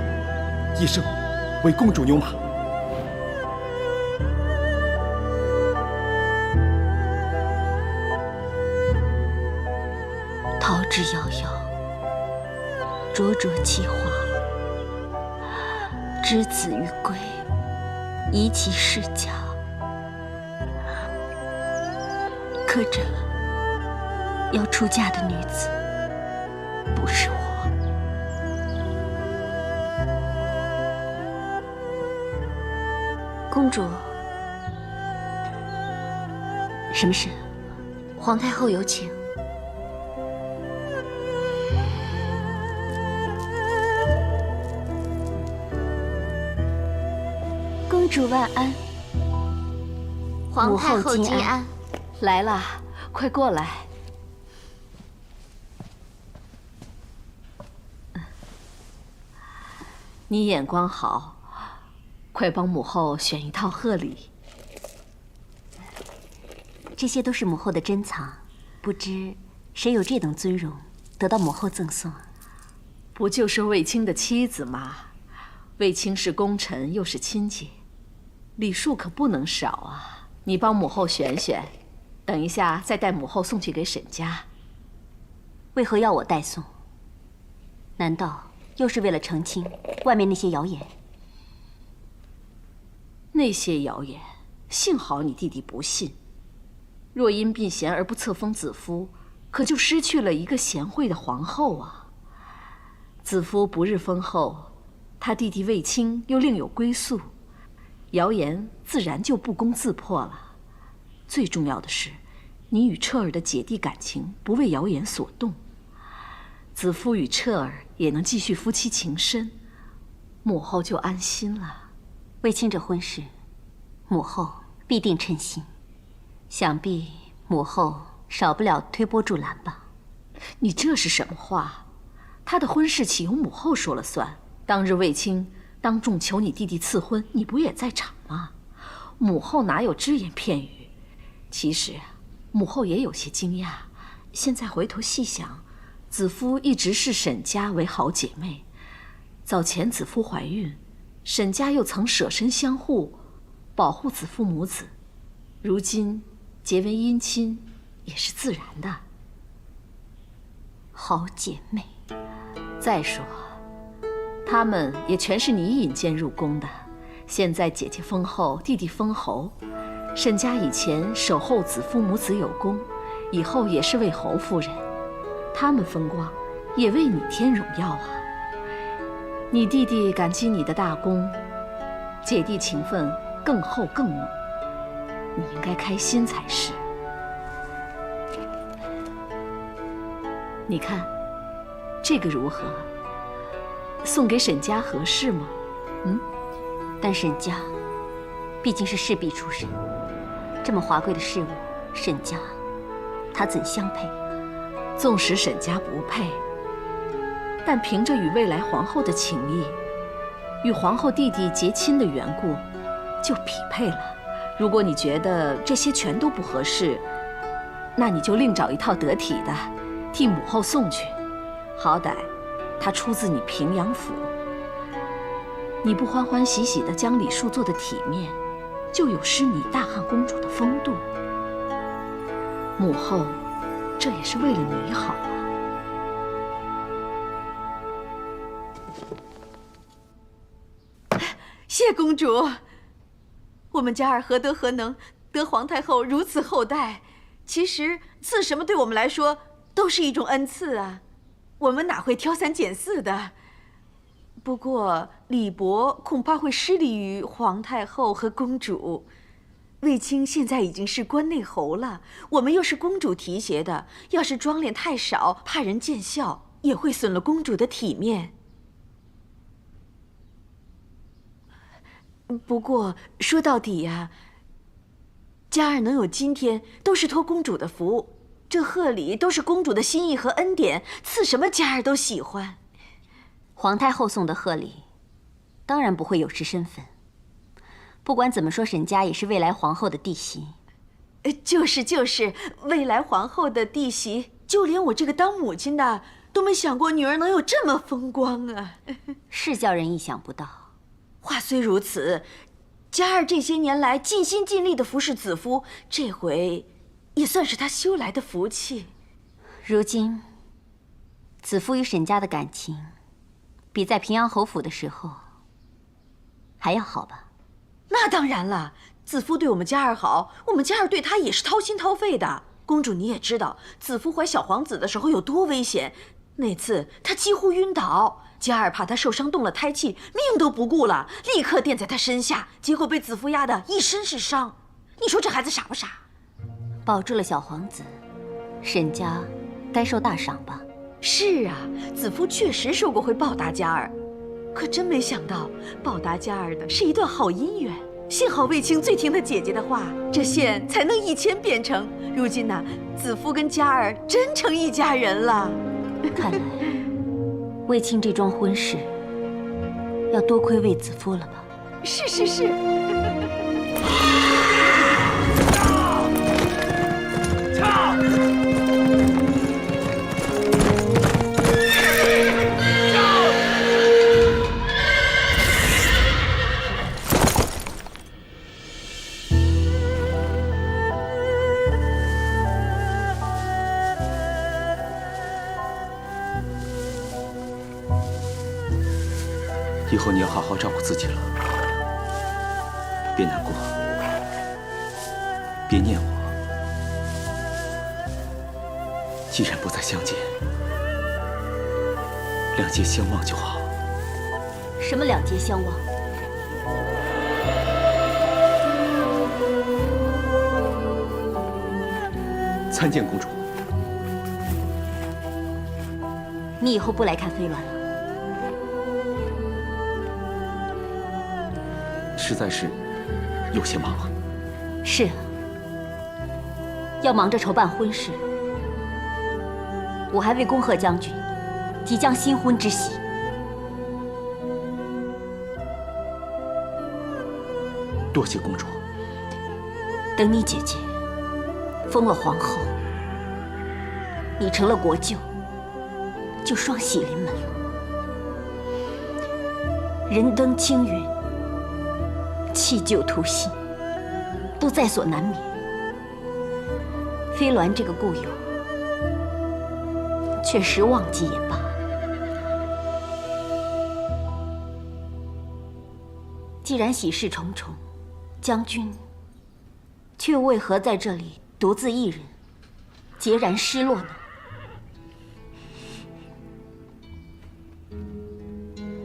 一生为公主牛马。桃之夭夭，灼灼其华。之子于归，宜其室家。可这要出嫁的女子，不是我。公主，什么事？皇太后有请。公主万安，皇太后金安。来了，快过来。你眼光好，快帮母后选一套贺礼。这些都是母后的珍藏，不知谁有这等尊荣，得到母后赠送？不就是卫青的妻子吗？卫青是功臣，又是亲戚，礼数可不能少啊！你帮母后选选，等一下再带母后送去给沈家。为何要我代送？难道又是为了澄清外面那些谣言？那些谣言，幸好你弟弟不信。若因避嫌而不册封子夫，可就失去了一个贤惠的皇后啊。子夫不日封后，他弟弟卫青又另有归宿，谣言自然就不攻自破了。最重要的是，你与彻儿的姐弟感情不为谣言所动，子夫与彻儿也能继续夫妻情深，母后就安心了。卫青这婚事，母后必定称心，想必母后少不了推波助澜吧？你这是什么话？他的婚事岂由母后说了算？当日卫青当众求你弟弟赐婚，你不也在场吗？母后哪有只言片语？其实，母后也有些惊讶。现在回头细想，子夫一直视沈家为好姐妹，早前子夫怀孕，沈家又曾舍身相护，保护子夫母子。如今结为姻亲，也是自然的。好姐妹。再说，她们也全是你引荐入宫的。现在姐姐封后，弟弟封侯，沈家以前守候子夫母子有功，以后也是为侯夫人。他们风光，也为你添荣耀啊。你弟弟感激你的大功，姐弟情分更厚更浓，你应该开心才是。你看，这个如何？送给沈家合适吗？但沈家毕竟是士婢出身，这么华贵的事物，沈家他怎相配？纵使沈家不配，但凭着与未来皇后的情谊，与皇后弟弟结亲的缘故，就匹配了。如果你觉得这些全都不合适，那你就另找一套得体的，替母后送去。好歹她出自你平阳府，你不欢欢喜喜地将礼数做得体面，就有失你大汉公主的风度。母后，这也是为了你好啊。谢公主，我们家儿何德何能，得皇太后如此厚待？其实赐什么对我们来说都是一种恩赐啊，我们哪会挑三拣四的？不过李伯恐怕会失礼于皇太后和公主。卫青现在已经是关内侯了，我们又是公主提携的，要是妆脸太少，怕人见笑，也会损了公主的体面。不过说到底呀，嘉儿能有今天，都是托公主的福。这贺礼都是公主的心意和恩典，赐什么嘉儿都喜欢。皇太后送的贺礼，当然不会有失身份。不管怎么说，沈家也是未来皇后的弟媳。就是，未来皇后的弟媳，就连我这个当母亲的都没想过女儿能有这么风光啊！是叫人意想不到。话虽如此，嘉儿这些年来尽心尽力的服侍子夫，这回也算是她修来的福气。如今，子夫与沈家的感情，比在平阳侯府的时候还要好吧？那当然了，子夫对我们嘉儿好，我们嘉儿对他也是掏心掏肺的。公主你也知道，子夫怀小皇子的时候有多危险，那次他几乎晕倒，嘉儿怕他受伤动了胎气，命都不顾了，立刻垫在他身下，结果被子夫压得一身是伤。你说这孩子傻不傻？保住了小皇子，沈家该受大赏吧？是啊，子夫确实说过会报答嘉儿。可真没想到，报答嘉儿的是一段好姻缘。幸好卫青最听他姐姐的话，这线才能一牵变成。如今呢，子夫跟嘉儿真成一家人了。看来，卫青这桩婚事要多亏卫子夫了吧？是。以后你要好好照顾自己了，别难过，别念我。既然不再相见，两节相望就好。什么两节相望？参见公主。你以后不来看飞鸾了？实在是有些忙。是啊，要忙着筹办婚事。我还为恭贺将军即将新婚之喜。多谢公主。等你姐姐封了皇后，你成了国舅，就双喜临门了。人登青云，弃旧图新，都在所难免。飞鸾这个故友，确实忘记也罢。既然喜事重重，将军却为何在这里独自一人，孑然失落呢？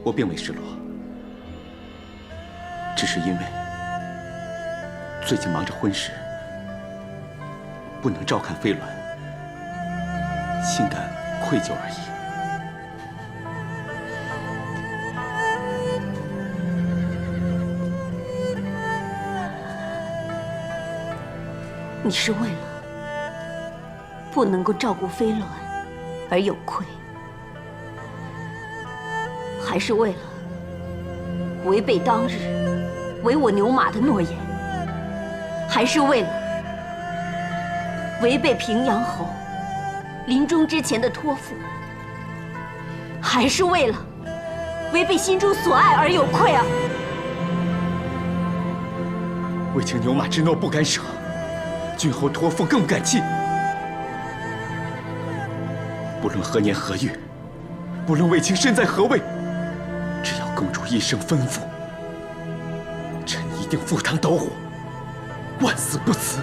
我并未失落，只是因为最近忙着婚事，不能照看飞鸾，心感愧疚而已。你是为了不能够照顾飞鸾而有愧，还是为了违背当日违我牛马的诺言，还是为了违背平阳侯临终之前的托付，还是为了违背心中所爱而有愧啊？为情牛马之诺不敢舍，君侯托付更不敢弃。不论何年何月，不论卫青身在何位，只要公主一声吩咐，臣一定赴汤蹈火，万死不辞。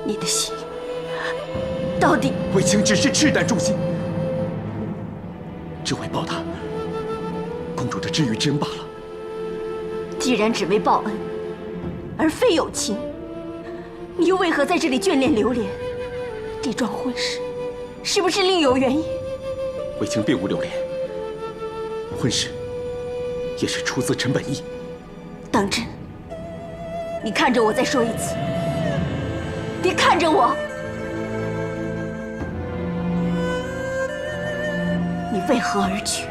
你的心到底？卫青只是赤胆忠心，只为报答公主的知遇之恩罢了。既然只为报恩，而非有情，你又为何在这里眷恋流连？这桩婚事是不是另有原因？卫青并无流连，婚事也是出自臣本意。当真？你看着我再说一次。你看着我，你为何而娶？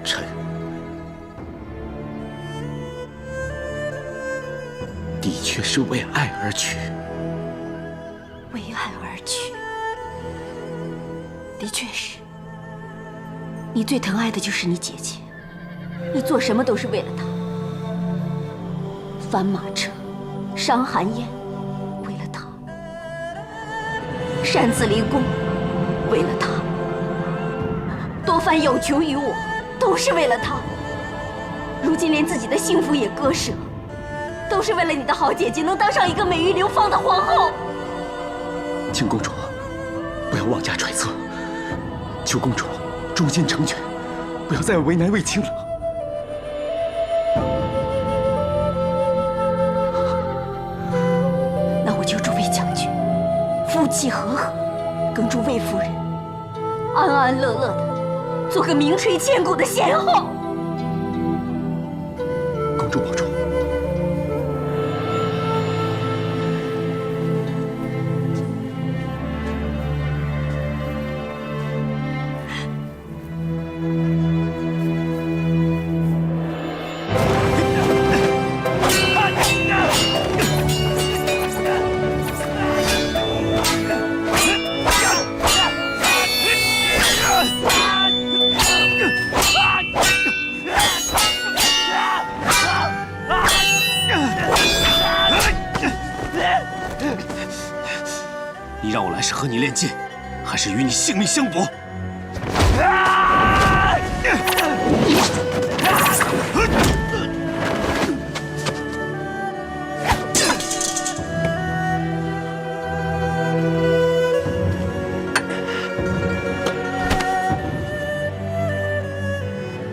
臣的确是为爱而娶。为爱而娶，的确是。你最疼爱的就是你姐姐，你做什么都是为了她。翻马车，伤寒烟，为了她；擅自离宫，为了她；多番有求于我，都是为了她。如今连自己的幸福也割舍，都是为了你的好姐姐能当上一个美玉流芳的皇后。请公主不要妄加揣测，求公主忠心成全，不要再为难卫青了。那我就祝卫将军夫妻和和，更祝卫夫人安安乐乐的做个名垂千古的贤后。公主保重。你让我来是和你练剑，还是与你性命相搏？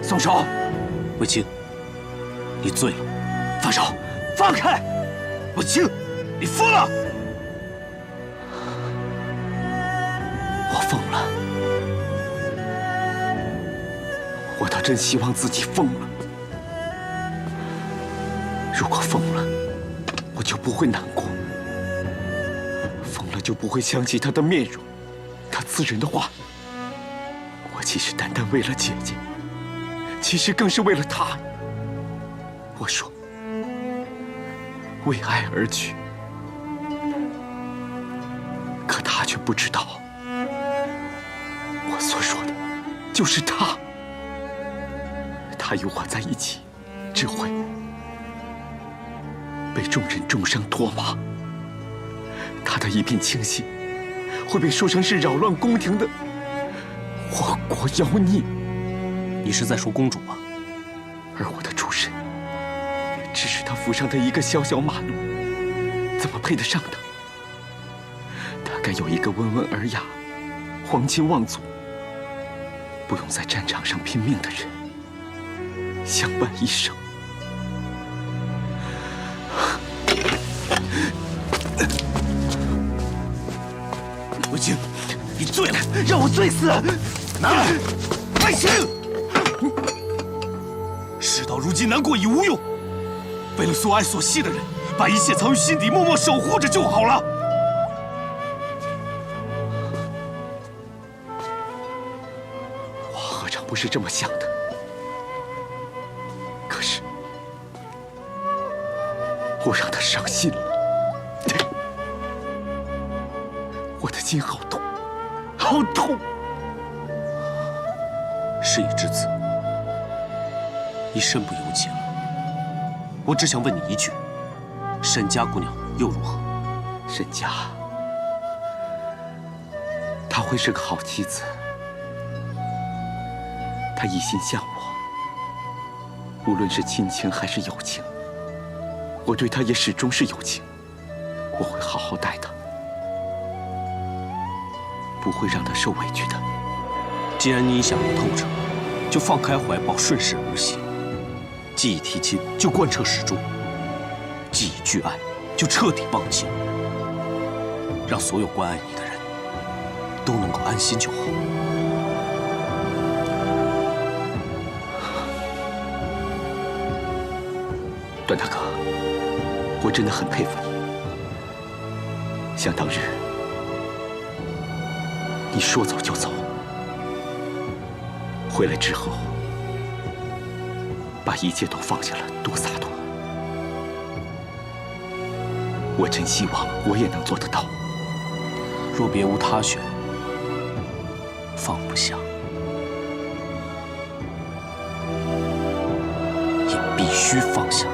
松手！卫青，你醉了，放手！放开！卫青，你疯了！我疯了，我倒真希望自己疯了。如果疯了，我就不会难过；疯了就不会想起她的面容，她刺人的话。我其实单单为了姐姐，其实更是为了她。我说，为爱而娶，可她却不知道。我所说的，就是他。他与我在一起，只会被众人重伤脱马。他的一片清心，会被说成是扰乱宫廷的祸国妖孽。你是在说公主吗？而我的出身，只是他府上的一个小小马奴，怎么配得上他？他该有一个温文尔雅、皇亲望族，不用在战场上拼命的人相伴一生。卫青，你醉了，让我醉死！拿来，卫青！事到如今，难过已无用。为了所爱所惜的人，把一切藏于心底，默默守护着就好了。我何尝不是这么想的？可是，我让他伤心了，我的心好痛，好痛。事已至此，你身不由己了。我只想问你一句：沈家姑娘又如何？沈家，她会是个好妻子。她一心向我，无论是亲情还是友情，我对她也始终是友情。我会好好待她，不会让她受委屈的。既然你想得透彻，就放开怀抱，顺势而行。既已提亲，就贯彻始终；既已具爱，就彻底忘记，让所有关爱你的人都能够安心就好。段大哥，我真的很佩服你。想当日，你说走就走，回来之后，把一切都放下了，多洒脱！我真希望我也能做得到。若别无他选，放不下，也必须放下。